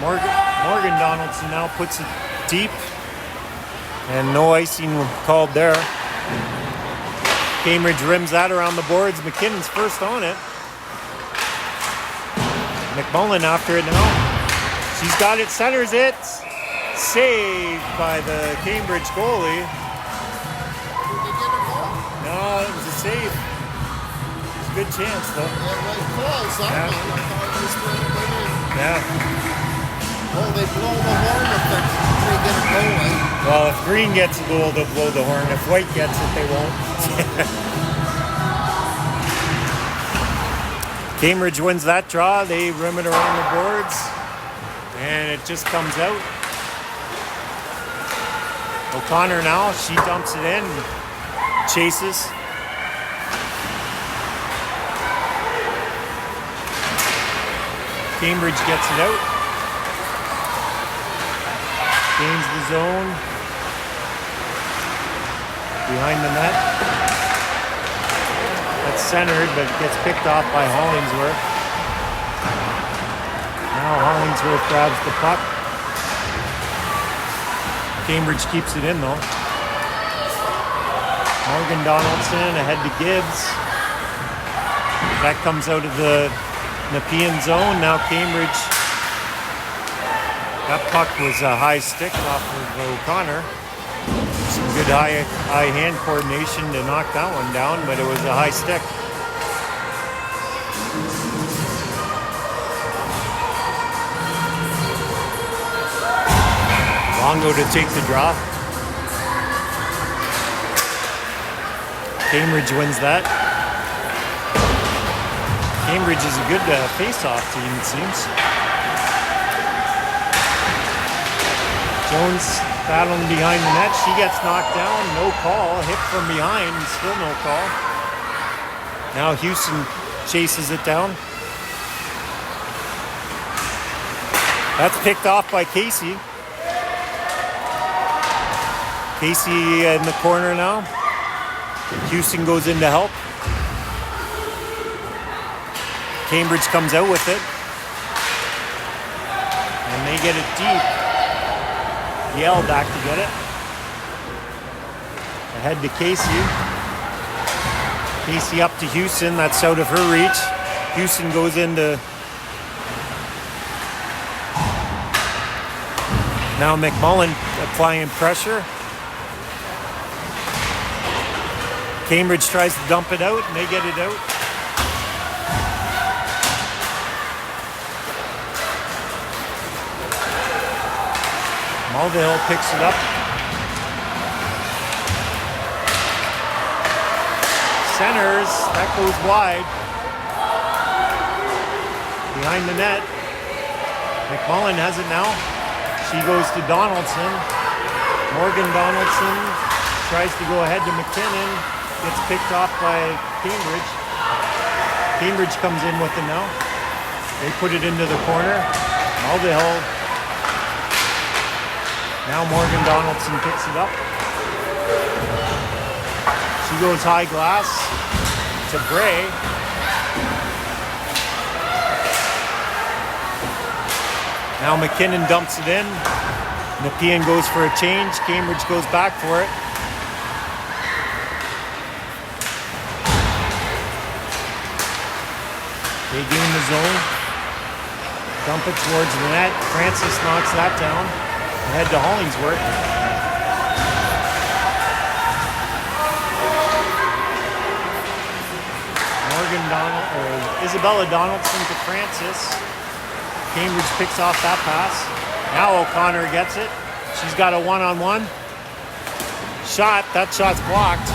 Morgan Donaldson now puts it deep. And no icing called there. Cambridge rims that around the boards. McKinnon's first on it. McMullen after it now. She's got it, centers it. Saved by the Cambridge goalie. No, it was a save. It's a good chance though. It was close. I thought it was pretty good. Yeah. Well, they blow the horn if they get a goal, eh? Well, if Green gets a goal, they'll blow the horn. If White gets it, they won't. Cambridge wins that draw. They rim it around the boards. And it just comes out. O'Connor now. She dumps it in. Chases. Cambridge gets it out. Gains the zone. Behind the net. That's centered, but gets picked off by Hollingsworth. Now Hollingsworth grabs the puck. Cambridge keeps it in though. Morgan Donaldson ahead to Gibbs. That comes out of the Nepean zone. Now Cambridge. That puck was a high stick off of O'Connor. Some good eye-hand coordination to knock that one down, but it was a high stick. Longo to take the draw. Cambridge wins that. Cambridge is a good face-off team, it seems. Jones battling behind the net. She gets knocked down. No call. Hit from behind. Still no call. Now Houston chases it down. That's picked off by Casey. Casey in the corner now. Houston goes in to help. Cambridge comes out with it. And they get it deep. Yale back to get it. Ahead to Casey. Casey up to Houston. That's out of her reach. Houston goes into... Now McMullen applying pressure. Cambridge tries to dump it out, and they get it out. Mulvihill picks it up. Centers, that goes wide. Behind the net. McMullen has it now. She goes to Donaldson. Morgan Donaldson tries to go ahead to McKinnon. Gets picked off by Cambridge. Cambridge comes in with it now. They put it into the corner. Mulvihill. Now Morgan Donaldson picks it up. She goes high glass to Bray. Now McKinnon dumps it in. Nepean goes for a change. Cambridge goes back for it. They gain the zone. Dump it towards the net. Francis knocks that down. Ahead to Hollingsworth. Isabella Donaldson to Francis. Cambridge picks off that pass. Now O'Connor gets it. She's got a one-on-one. Shot. That shot's blocked.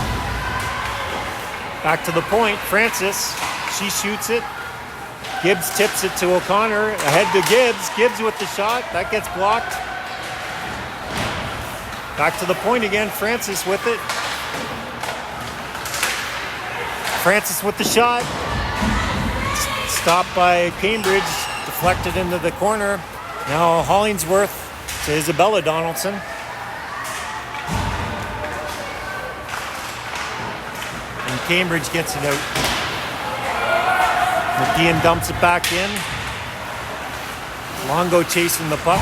Back to the point. Francis. She shoots it. Gibbs tips it to O'Connor. Ahead to Gibbs. Gibbs with the shot. That gets blocked. Back to the point again. Francis with it. Francis with the shot. Stopped by Cambridge. Deflected into the corner. Now Hollingsworth to Isabella Donaldson. And Cambridge gets it out. Nepean dumps it back in. Longo chasing the puck.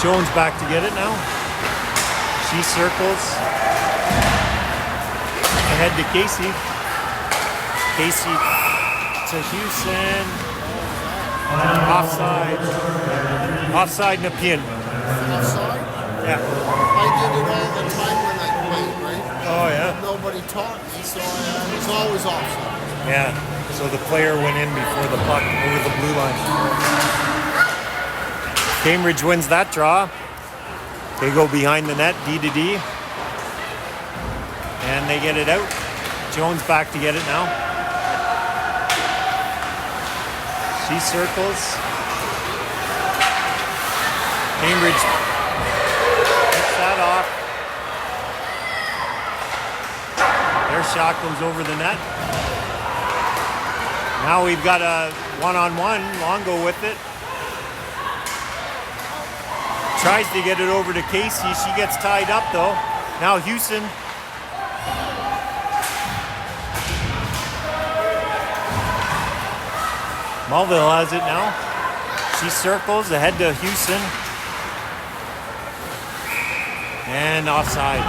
Jones back to get it now. She circles. Ahead to Casey. Casey to Houston. Offside. Offside Nepean. Offside? Yeah. I did it all the time when I played, right? Oh, yeah? Nobody taught me, so it's always offside. Yeah. So the player went in before the puck over the blue line. Cambridge wins that draw. They go behind the net, D to D. And they get it out. Jones back to get it now. She circles. Cambridge picks that off. Their shot goes over the net. Now we've got a one-on-one. Longo with it. Tries to get it over to Casey. She gets tied up though. Now Houston. Mulvihill has it now. She circles ahead to Houston. And offside.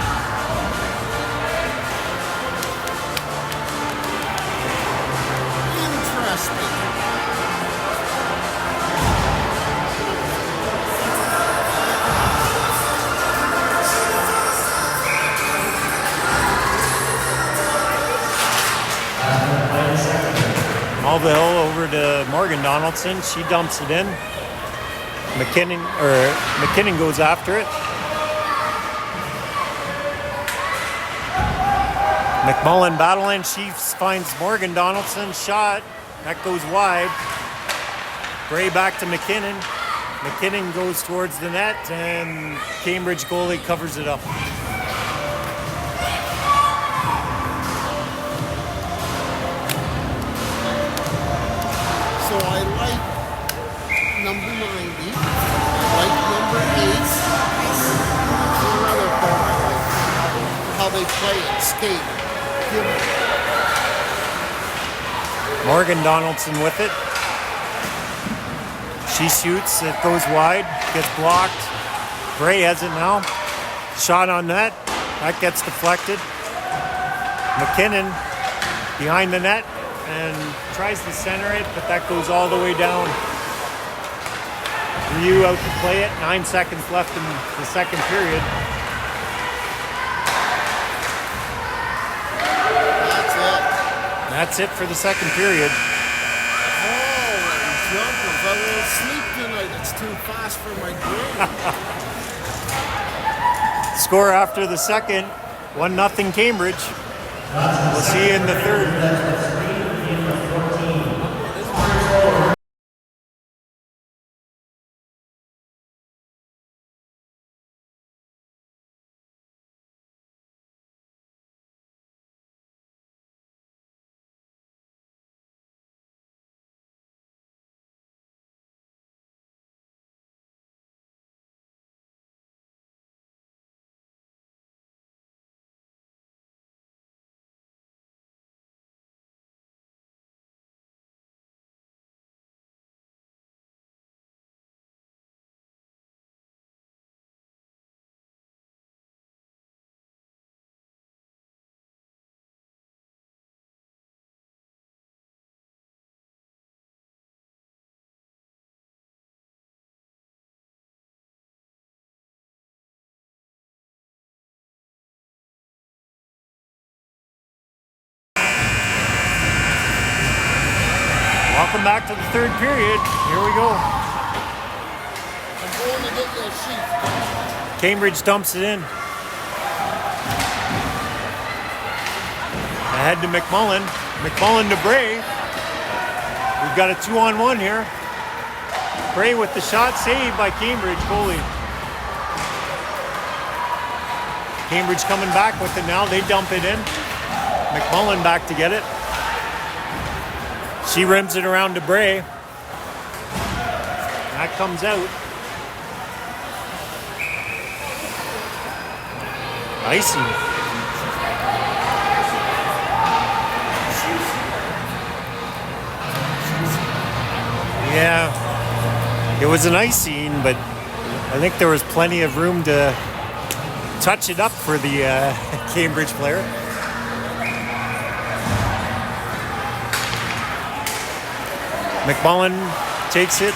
Interesting. Mulvihill over to Morgan Donaldson. She dumps it in. McKinnon goes after it. McMullen battling. She finds Morgan Donaldson. Shot. That goes wide. Bray back to McKinnon. McKinnon goes towards the net, and Cambridge goalie covers it up. So I like number 90. I like number 8. Another part I like. How they play and skate. Morgan Donaldson with it. She shoots. It goes wide. Gets blocked. Bray has it now. Shot on net. That gets deflected. McKinnon behind the net and tries to center it, but that goes all the way down. Ryu out to play it. 9 seconds left in the second period. That's it for the second period. Holy jumpers. I won't sleep tonight. It's too fast for my brain. Score after the second, 1-0 Cambridge. We'll see you in the third. Welcome back to the third period. Here we go. I'm going to get you a sheet. Cambridge dumps it in. Ahead to McMullen. McMullen to Bray. We've got a 2-on-1 here. Bray with the shot, saved by Cambridge goalie. Cambridge coming back with it now. They dump it in. McMullen back to get it. She rims it around to Bray. That comes out. Icy. Yeah, it was an ice scene, but I think there was plenty of room to touch it up for the Cambridge player. McMullen takes it.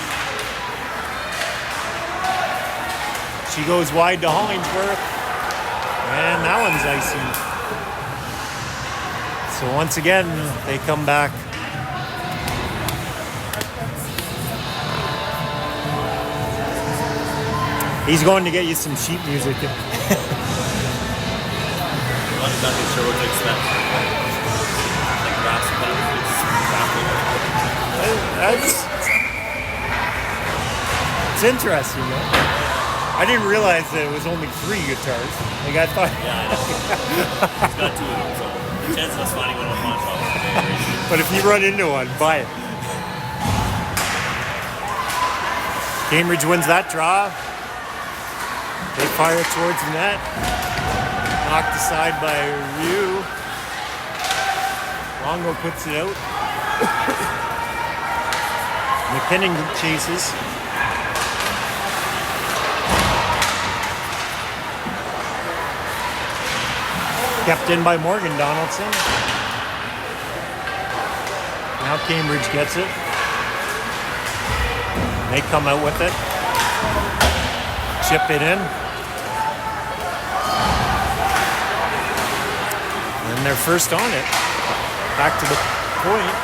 She goes wide to Hollingsworth. And that one's icy. So once again, they come back. He's going to get you some sheet music. I'm not exactly sure what to expect. Like raps, but It's interesting, man. I didn't realize that it was only 3 guitars. Like I thought. yeah, I know. He's got 2 of them, so the chance of us finding one on pawn shop is very rare. But if you run into one, buy it. Cambridge wins that draw. They fire towards the net. Knocked aside by Ryu. Longo puts it out. McKinnon chases. Kept in by Morgan Donaldson. Now Cambridge gets it. They come out with it. Chip it in. And they're first on it. Back to the point.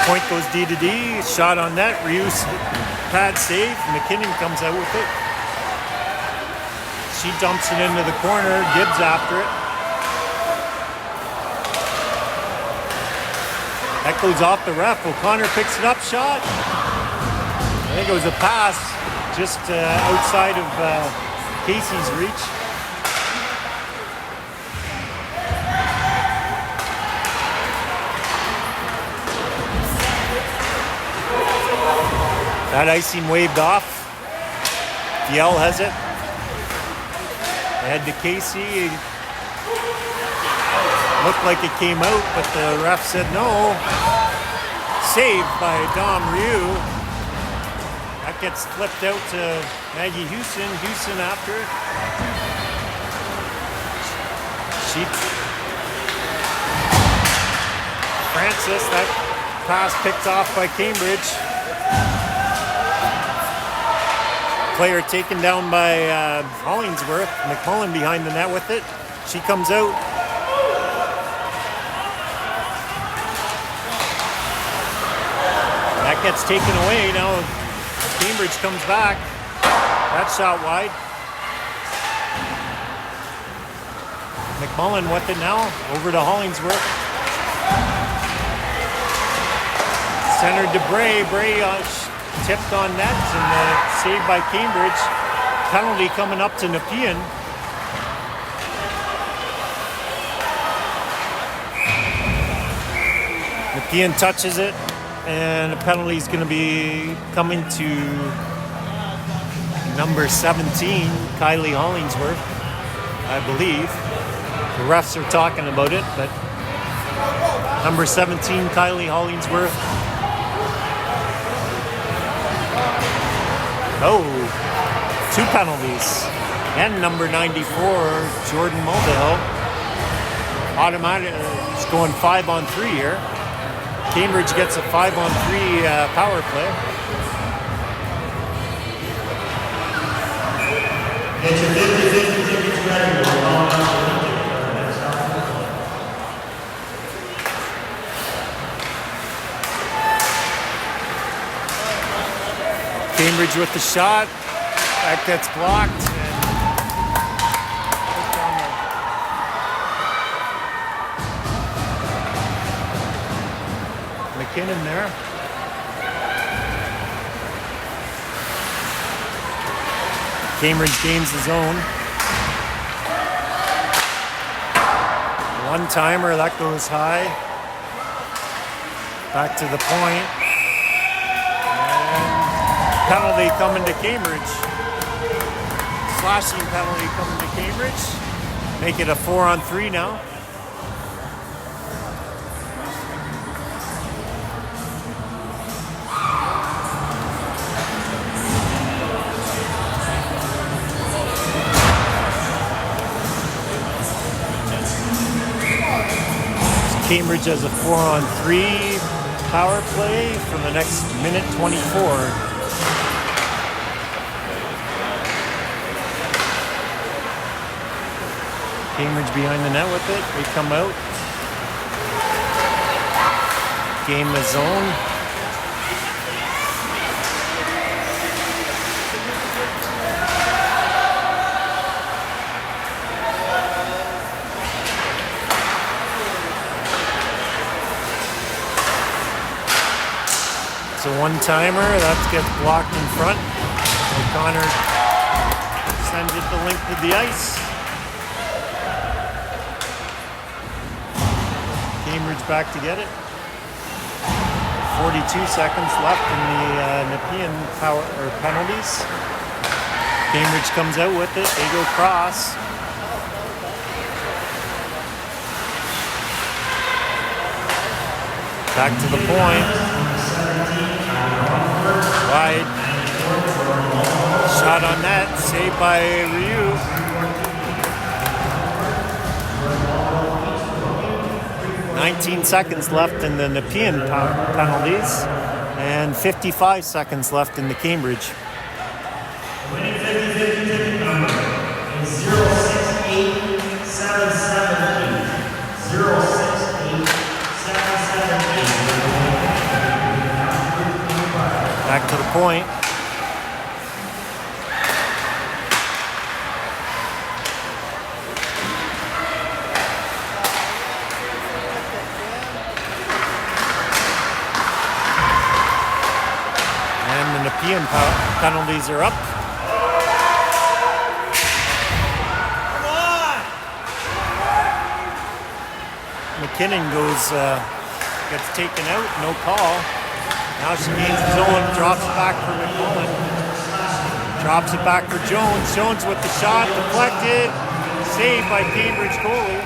Point goes D to D. Shot on net. Reuse pad save. McKinnon comes out with it. She dumps it into the corner. Gibbs after it. That goes off the ref. O'Connor picks it up. Shot. I think it was a pass just outside of Casey's reach. That icing waved off. Yell has it. Head to Casey. Looked like it came out, but the ref said no. Saved by Dom Ryu. That gets flipped out to Maggie Houston. Houston after it. Francis, that pass picked off by Cambridge. Player taken down by Hollingsworth. McMullen behind the net with it. She comes out. That gets taken away. Now Cambridge comes back. That shot wide. McMullen with it now. Over to Hollingsworth. Centered to Bray. Bray tipped on net and saved by Cambridge. Penalty coming up to Nepean. Nepean touches it, and the penalty is going to be coming to number 17, Kylie Hollingsworth, I believe. The refs are talking about it, but number 17, Kylie Hollingsworth. Oh, 2 penalties. And number 94, Jordan Mulvihill. Automatic, it's going 5-on-3 here. Cambridge gets a 5-on-3 power play. Get your 50-50 tickets ready. We're calling out the ticket for the next half. Cambridge with the shot. That gets blocked. McKinnon there. Cambridge gains the zone. One-timer, that goes high. Back to the point. And penalty coming to Cambridge. Slashing penalty coming to Cambridge. Make it a 4-on-3 now. Cambridge has a 4-on-3 power play for the next minute 24. Cambridge behind the net with it. They come out. Game the zone. It's a one-timer. That gets blocked in front. O'Connor sends it the length of the ice. Cambridge back to get it. 42 seconds left in the Nepean power or penalties. Cambridge comes out with it. They go cross. Back to the point. Wide. Shot on net. Saved by Ryu. "19 seconds left in the Nepean penalties and 55 seconds left in the Cambridge. Winning 50-50 ticket number is 068778. 068778. Back to the point. And the Nepean penalties are up. McKinnon gets taken out, no call. Now she gains the zone, drops it back for McMullen. Drops it back for Jones. Jones with the shot, deflected. Saved by Cambridge goalie.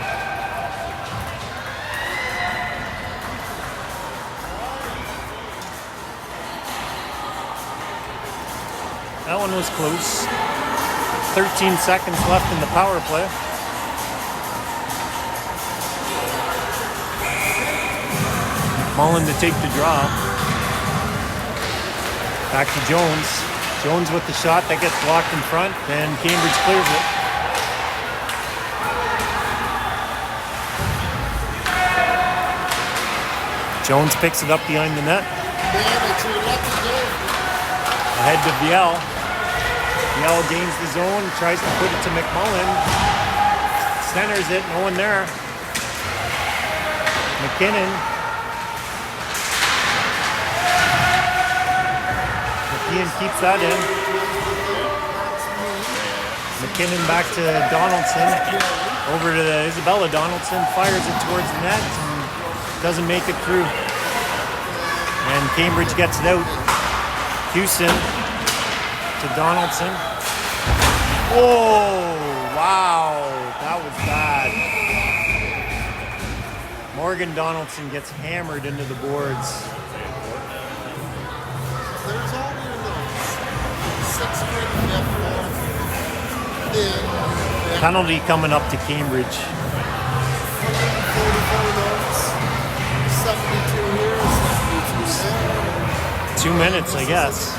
That one was close. 13 seconds left in the power play. McMullen to take the draw. Back to Jones. Jones with the shot that gets blocked in front, and Cambridge clears it. Jones picks it up behind the net. Dan, it's your lucky day. Ahead to Viel. Viel gains the zone, tries to put it to McMullen. Centers it, no one there. McKinnon. Nepean keeps that in. McKinnon back to Donaldson. Over to Isabella. Donaldson fires it towards the net and doesn't make it through. And Cambridge gets it out. Houston to Donaldson. Oh, wow. That was bad. Morgan Donaldson gets hammered into the boards. There's only a little 6 foot left off. Penalty coming up to Cambridge. 144 notes, 72 here, 72 there. 2 minutes, I guess.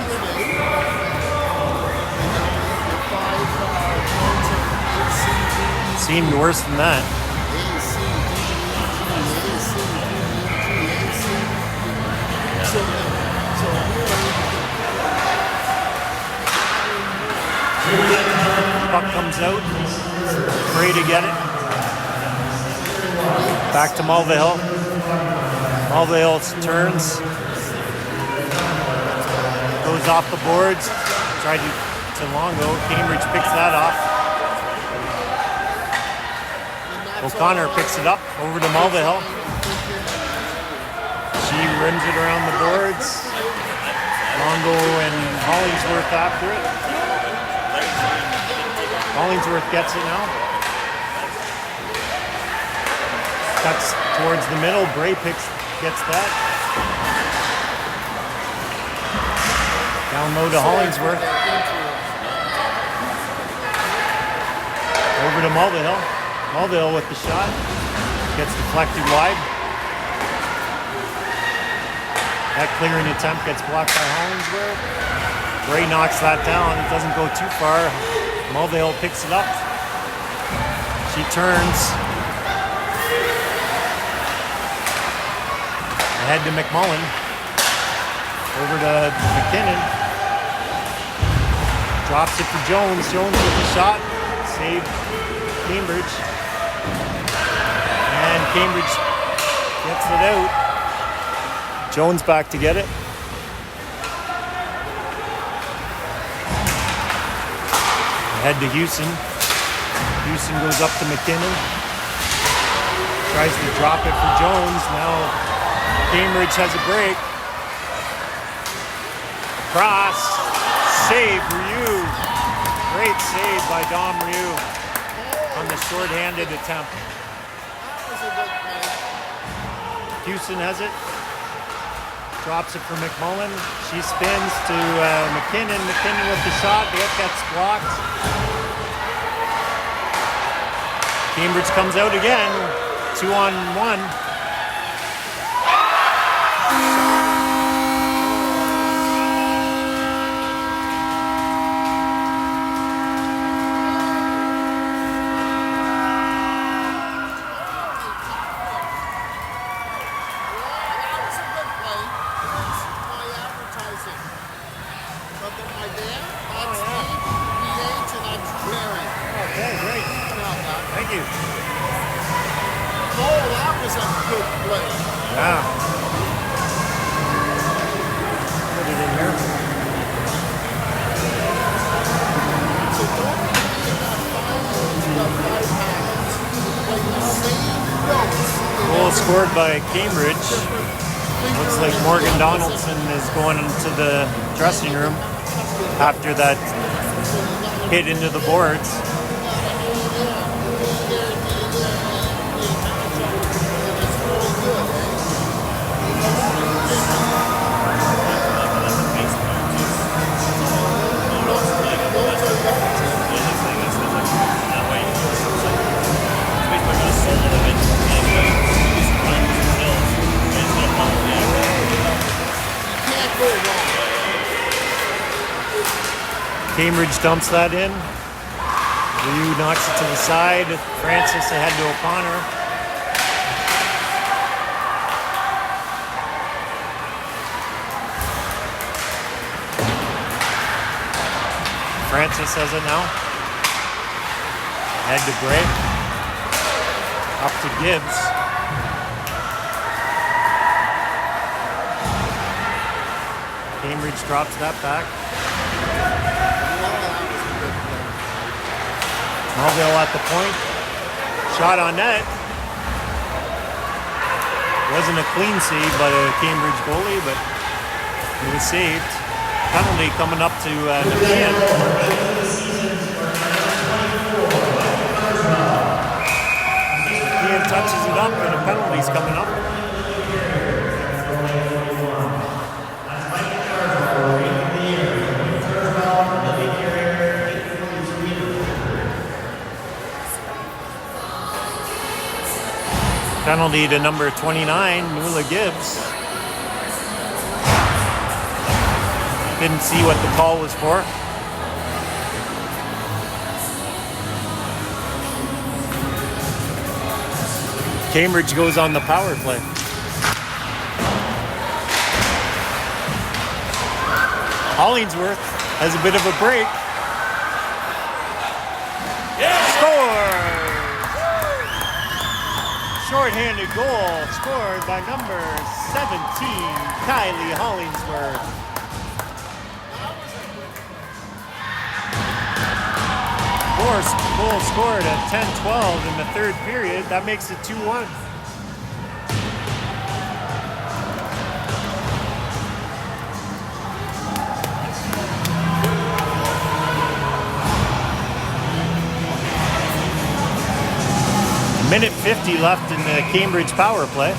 Seemed worse than that. Puck comes out. Free to get it. Back to Mulvihill. Mulvihill turns. Goes off the boards. Tried to Longo. Cambridge picks that off. O'Connor picks it up over to Mulvihill. She rims it around the boards. Longo and Hollingsworth after it. Hollingsworth gets it now. Cuts towards the middle. Bray gets that. Down low to Hollingsworth. Over to Mulvihill. Mulvihill with the shot. Gets deflected wide. That clearing attempt gets blocked by Hollingsworth. Bray knocks that down. It doesn't go too far. Mulvihill picks it up. She turns. Ahead to McMullen. Over to McKinnon. Drops it for Jones. Jones with the shot. Saved Cambridge. And Cambridge gets it out. Jones back to get it. Ahead to Houston. Houston goes up to McKinnon. Tries to drop it for Jones. Now Cambridge has a break. Cross. Save Ryu. Great save by Dom Ryu on the short-handed attempt. Houston has it. Drops it for McMullen. She spins to McKinnon. McKinnon with the shot. That gets blocked. Cambridge comes out again. 2-on-1. Scored by Cambridge. Looks like Morgan Donaldson is going into the dressing room after that hit into the boards. Cambridge dumps that in. Ryu knocks it to the side. Francis ahead to O'Connor. Francis has it now. Head to Bray. Up to Gibbs. Cambridge drops that back. Melville at the point. Shot on net. Wasn't a clean save by a Cambridge goalie, but it was saved. Penalty coming up to Nepean. Nepean touches it up and a penalty's coming up. Penalty to number 29, Nula Gibbs. Didn't see what the call was for. Cambridge goes on the power play. Hollingsworth has a bit of a break. Score! Short-handed goal scored by number 17, Kylie Hollingsworth. Goal scored at 10-12 in the third period. That makes it 2-1. Minute 50 left in the Cambridge power play.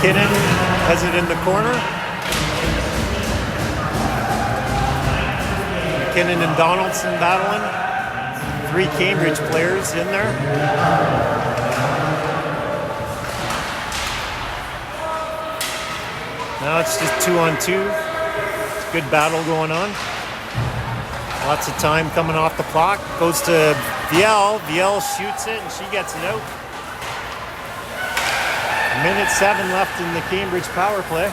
McKinnon has it in the corner. McKinnon and Donaldson battling. 3 Cambridge players in there. Now it's just 2-on-2. It's a good battle going on. Lots of time coming off the clock. Goes to Viel. Viel shoots it and she gets it out. Minute 7 left in the Cambridge power play.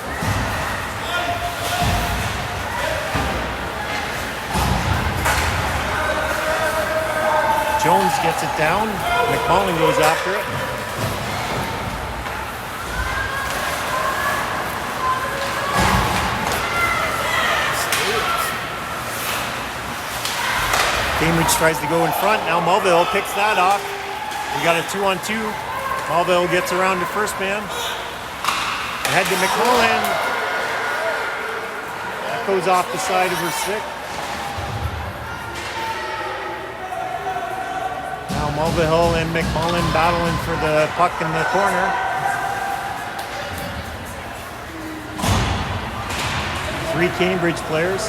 Jones gets it down. McMullen goes after it. Cambridge tries to go in front. Now Mulville picks that off. We got a 2-on-2. Mulville gets around to first man. Ahead to McMullen. That goes off the side of her stick. Now Mulvihill and McMullen battling for the puck in the corner. Three Cambridge players.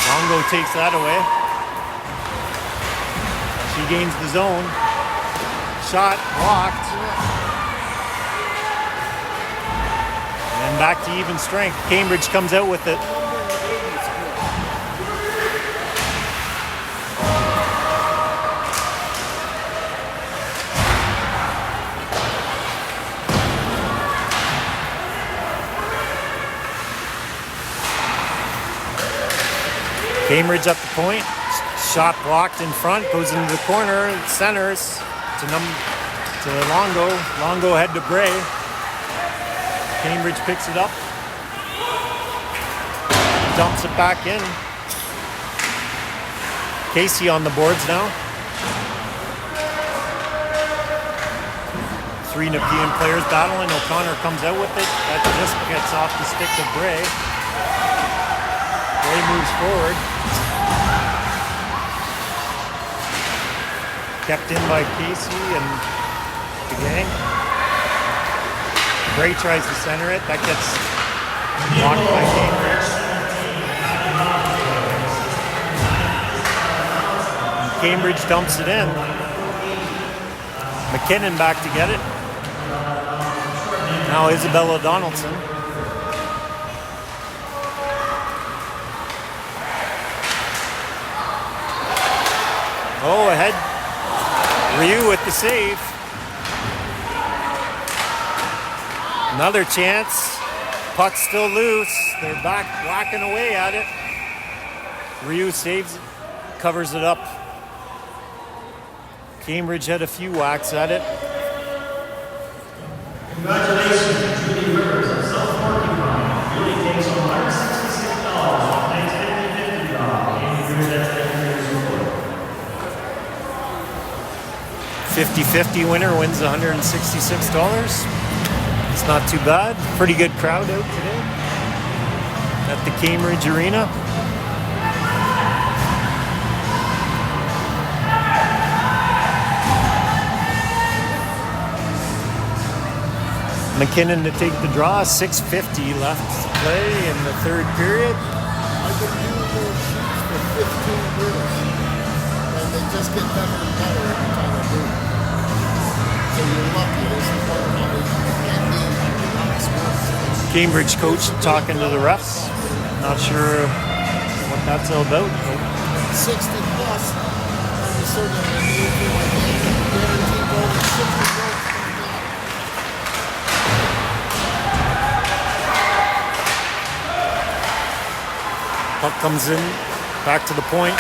Longo takes that away. She gains the zone. Shot blocked. And back to even strength. Cambridge comes out with it. Cambridge up the point. Shot blocked in front. Goes into the corner. Centers to Longo. Longo head to Bray. Cambridge picks it up. Dumps it back in. Casey on the boards now. Three Nepean players battling. O'Connor comes out with it. That just gets off the stick of Bray. Bray moves forward. Kept in by Casey and the gang. Bray tries to center it. That gets blocked by Cambridge. Cambridge dumps it in. McKinnon back to get it. Now Isabella Donaldson. Oh, ahead. Ryu with the save. Another chance. Puck's still loose. They're back whacking away at it. Ryu saves it, covers it up. Cambridge had a few whacks at it. Congratulations to Julie Rivers of South Porcupine. Julie takes home $166 off tonight's 50-50 draw. Amy Rivulettes report. 50-50 winner wins $166. It's not too bad. Pretty good crowd out today at the Cambridge Arena. McKinnon to take the draw. 6:50 left to play in the third period. I've been doing those shoots for 15 years, and they just get better and better every time I do it. So you're lucky. This is one of my Cambridge coach talking to the refs. Not sure what that's all about. 60 plus, and sort of an guaranteed goal of 60 goals. Puck comes in, back to the point.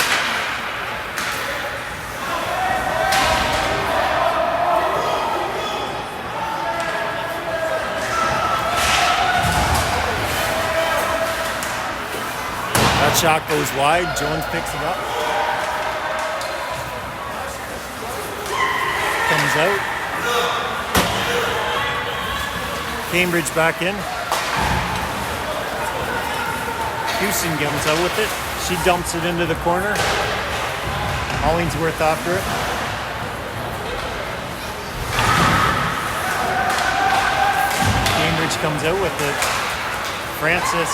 That shot goes wide. Jones picks it up. Comes out. Cambridge back in. Houston comes out with it. She dumps it into the corner. Hollingsworth after it. Cambridge comes out with it. Francis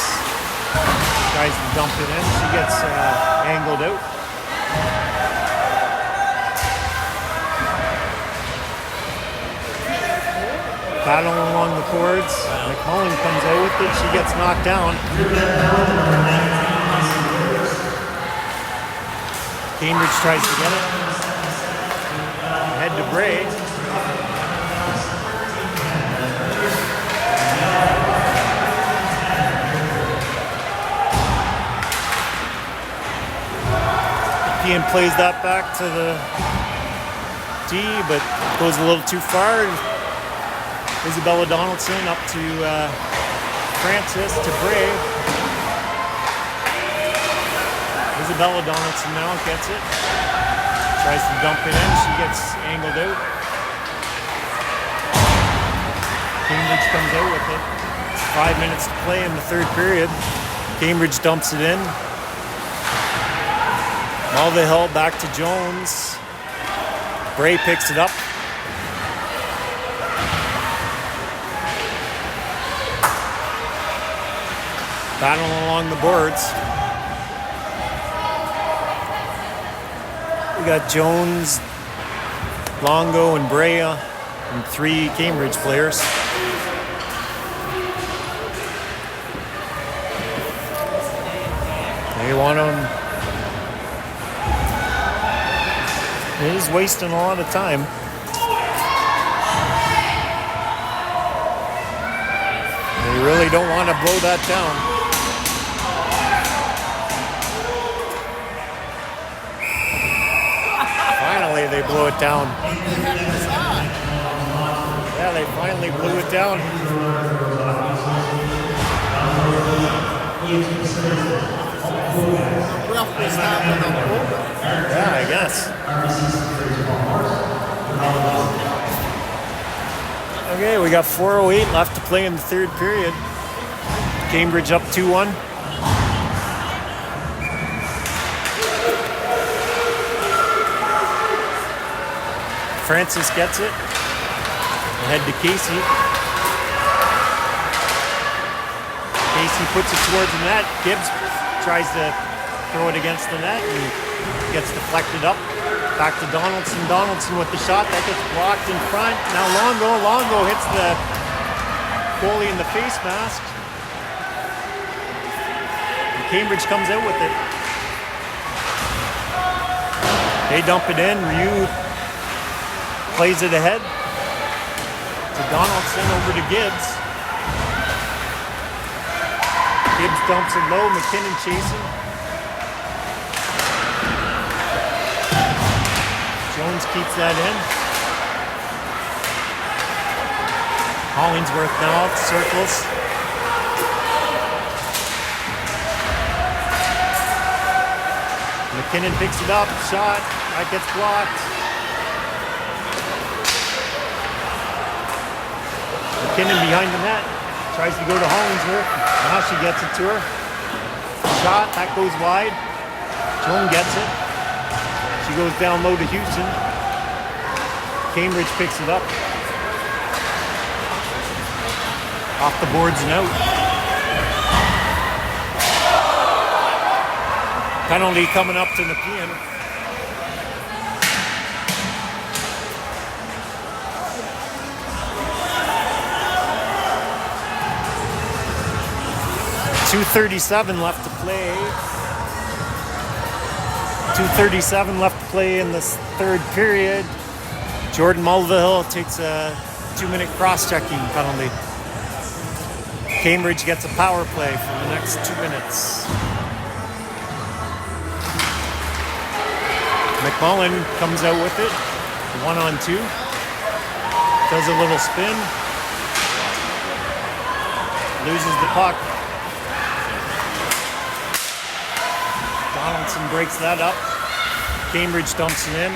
tries to dump it in. She gets angled out. Battle along the boards. McMullen comes out with it. She gets knocked down. Cambridge tries to get it. Head to Bray. Nepean plays that back to the D, but goes a little too far. Isabella Donaldson up to Francis to Bray. Isabella Donaldson now gets it. Tries to dump it in. She gets angled out. Cambridge comes out with it. 5 minutes to play in the third period. Cambridge dumps it in. Mulvihill back to Jones. Bray picks it up. Battling along the boards. We got Jones, Longo, and Brea, and 3 Cambridge players. They want him. He's wasting a lot of time. They really don't want to blow that down. Finally, they blew it down. Yeah, they finally blew it down. Yeah, I guess. Okay, we got 4:08 left to play in the third period. Cambridge up 2-1. Francis gets it. Ahead to Casey. Casey puts it towards the net. Gibbs tries to throw it against the net and gets deflected up. Back to Donaldson. Donaldson with the shot. That gets blocked in front. Now Longo hits the goalie in the face mask. And Cambridge comes out with it. They dump it in. Ryu plays it ahead to Donaldson, over to Gibbs. Gibbs dumps it low. McKinnon chasing. Jones keeps that in. Hollingsworth now circles. McKinnon picks it up. Shot. That gets blocked. McKinnon behind the net. Tries to go to Hollingsworth. Now she gets it to her. Shot. That goes wide. Joan gets it. She goes down low to Houston. Cambridge picks it up. Off the boards and out. Penalty coming up to Nepean. .237 left to play. 2:37 left to play in this third period. Jordan Mulvihill takes a 2-minute cross-checking penalty. Cambridge gets a power play for the next 2 minutes. McMullen comes out with it, 1-on-2. Does a little spin. Loses the puck. Donaldson breaks that up. Cambridge dumps it in.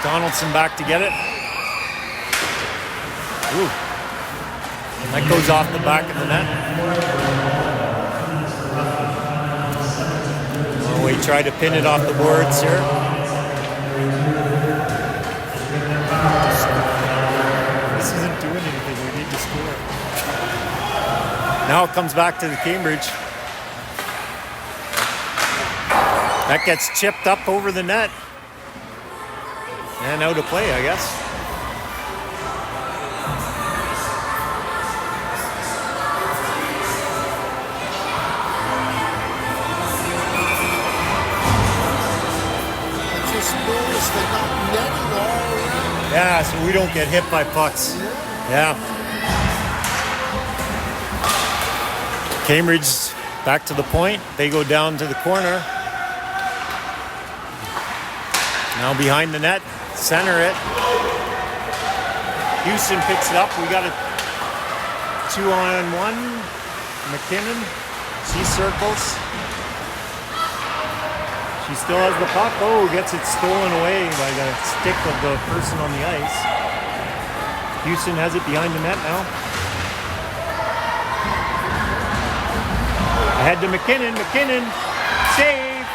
Donaldson back to get it. Ooh. That goes off the back of the net. Oh, we try to pin it off the boards here. This isn't doing anything. We need to score. Now it comes back to the Cambridge. That gets chipped up over the net. And out of play, I guess. It just moves. They got netting all around. Yeah, so we don't get hit by pucks. Yeah. Cambridge back to the point. They go down to the corner. Now behind the net, center it. Houston picks it up. We got a 2-on-1. McKinnon, she circles. She still has the puck. Oh, gets it stolen away by the stick of the person on the ice. Houston has it behind the net now. Ahead to McKinnon. McKinnon, save.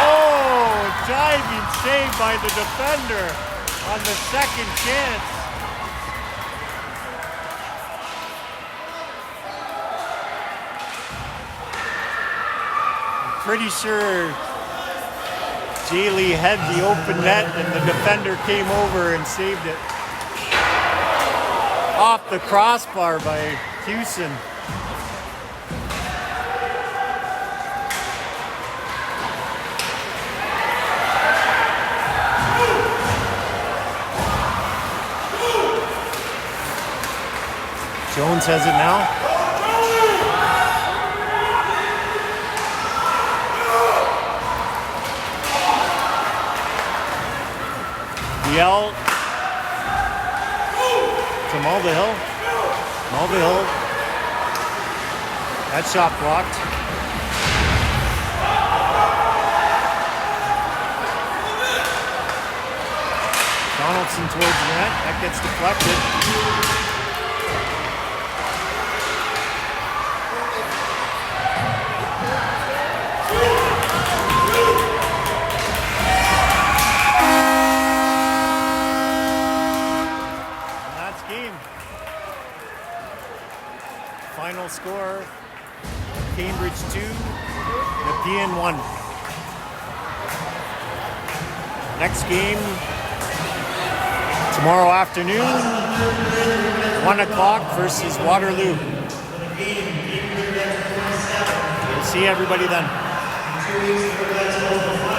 Oh, diving save by the defender on the second chance. I'm pretty sure Lee had the open net and the defender came over and saved it. Off the crossbar by Houston. Jones has it now. Yell to Mulvihill. Mulvihill. That shot blocked. Donaldson towards the net. That gets deflected. Final score, Cambridge 2, Nepean 1. Next game, tomorrow afternoon, 1 o'clock versus Waterloo. game. Rivulettes 27. See everybody then. In 2 weeks, the Rivulettes hold the final.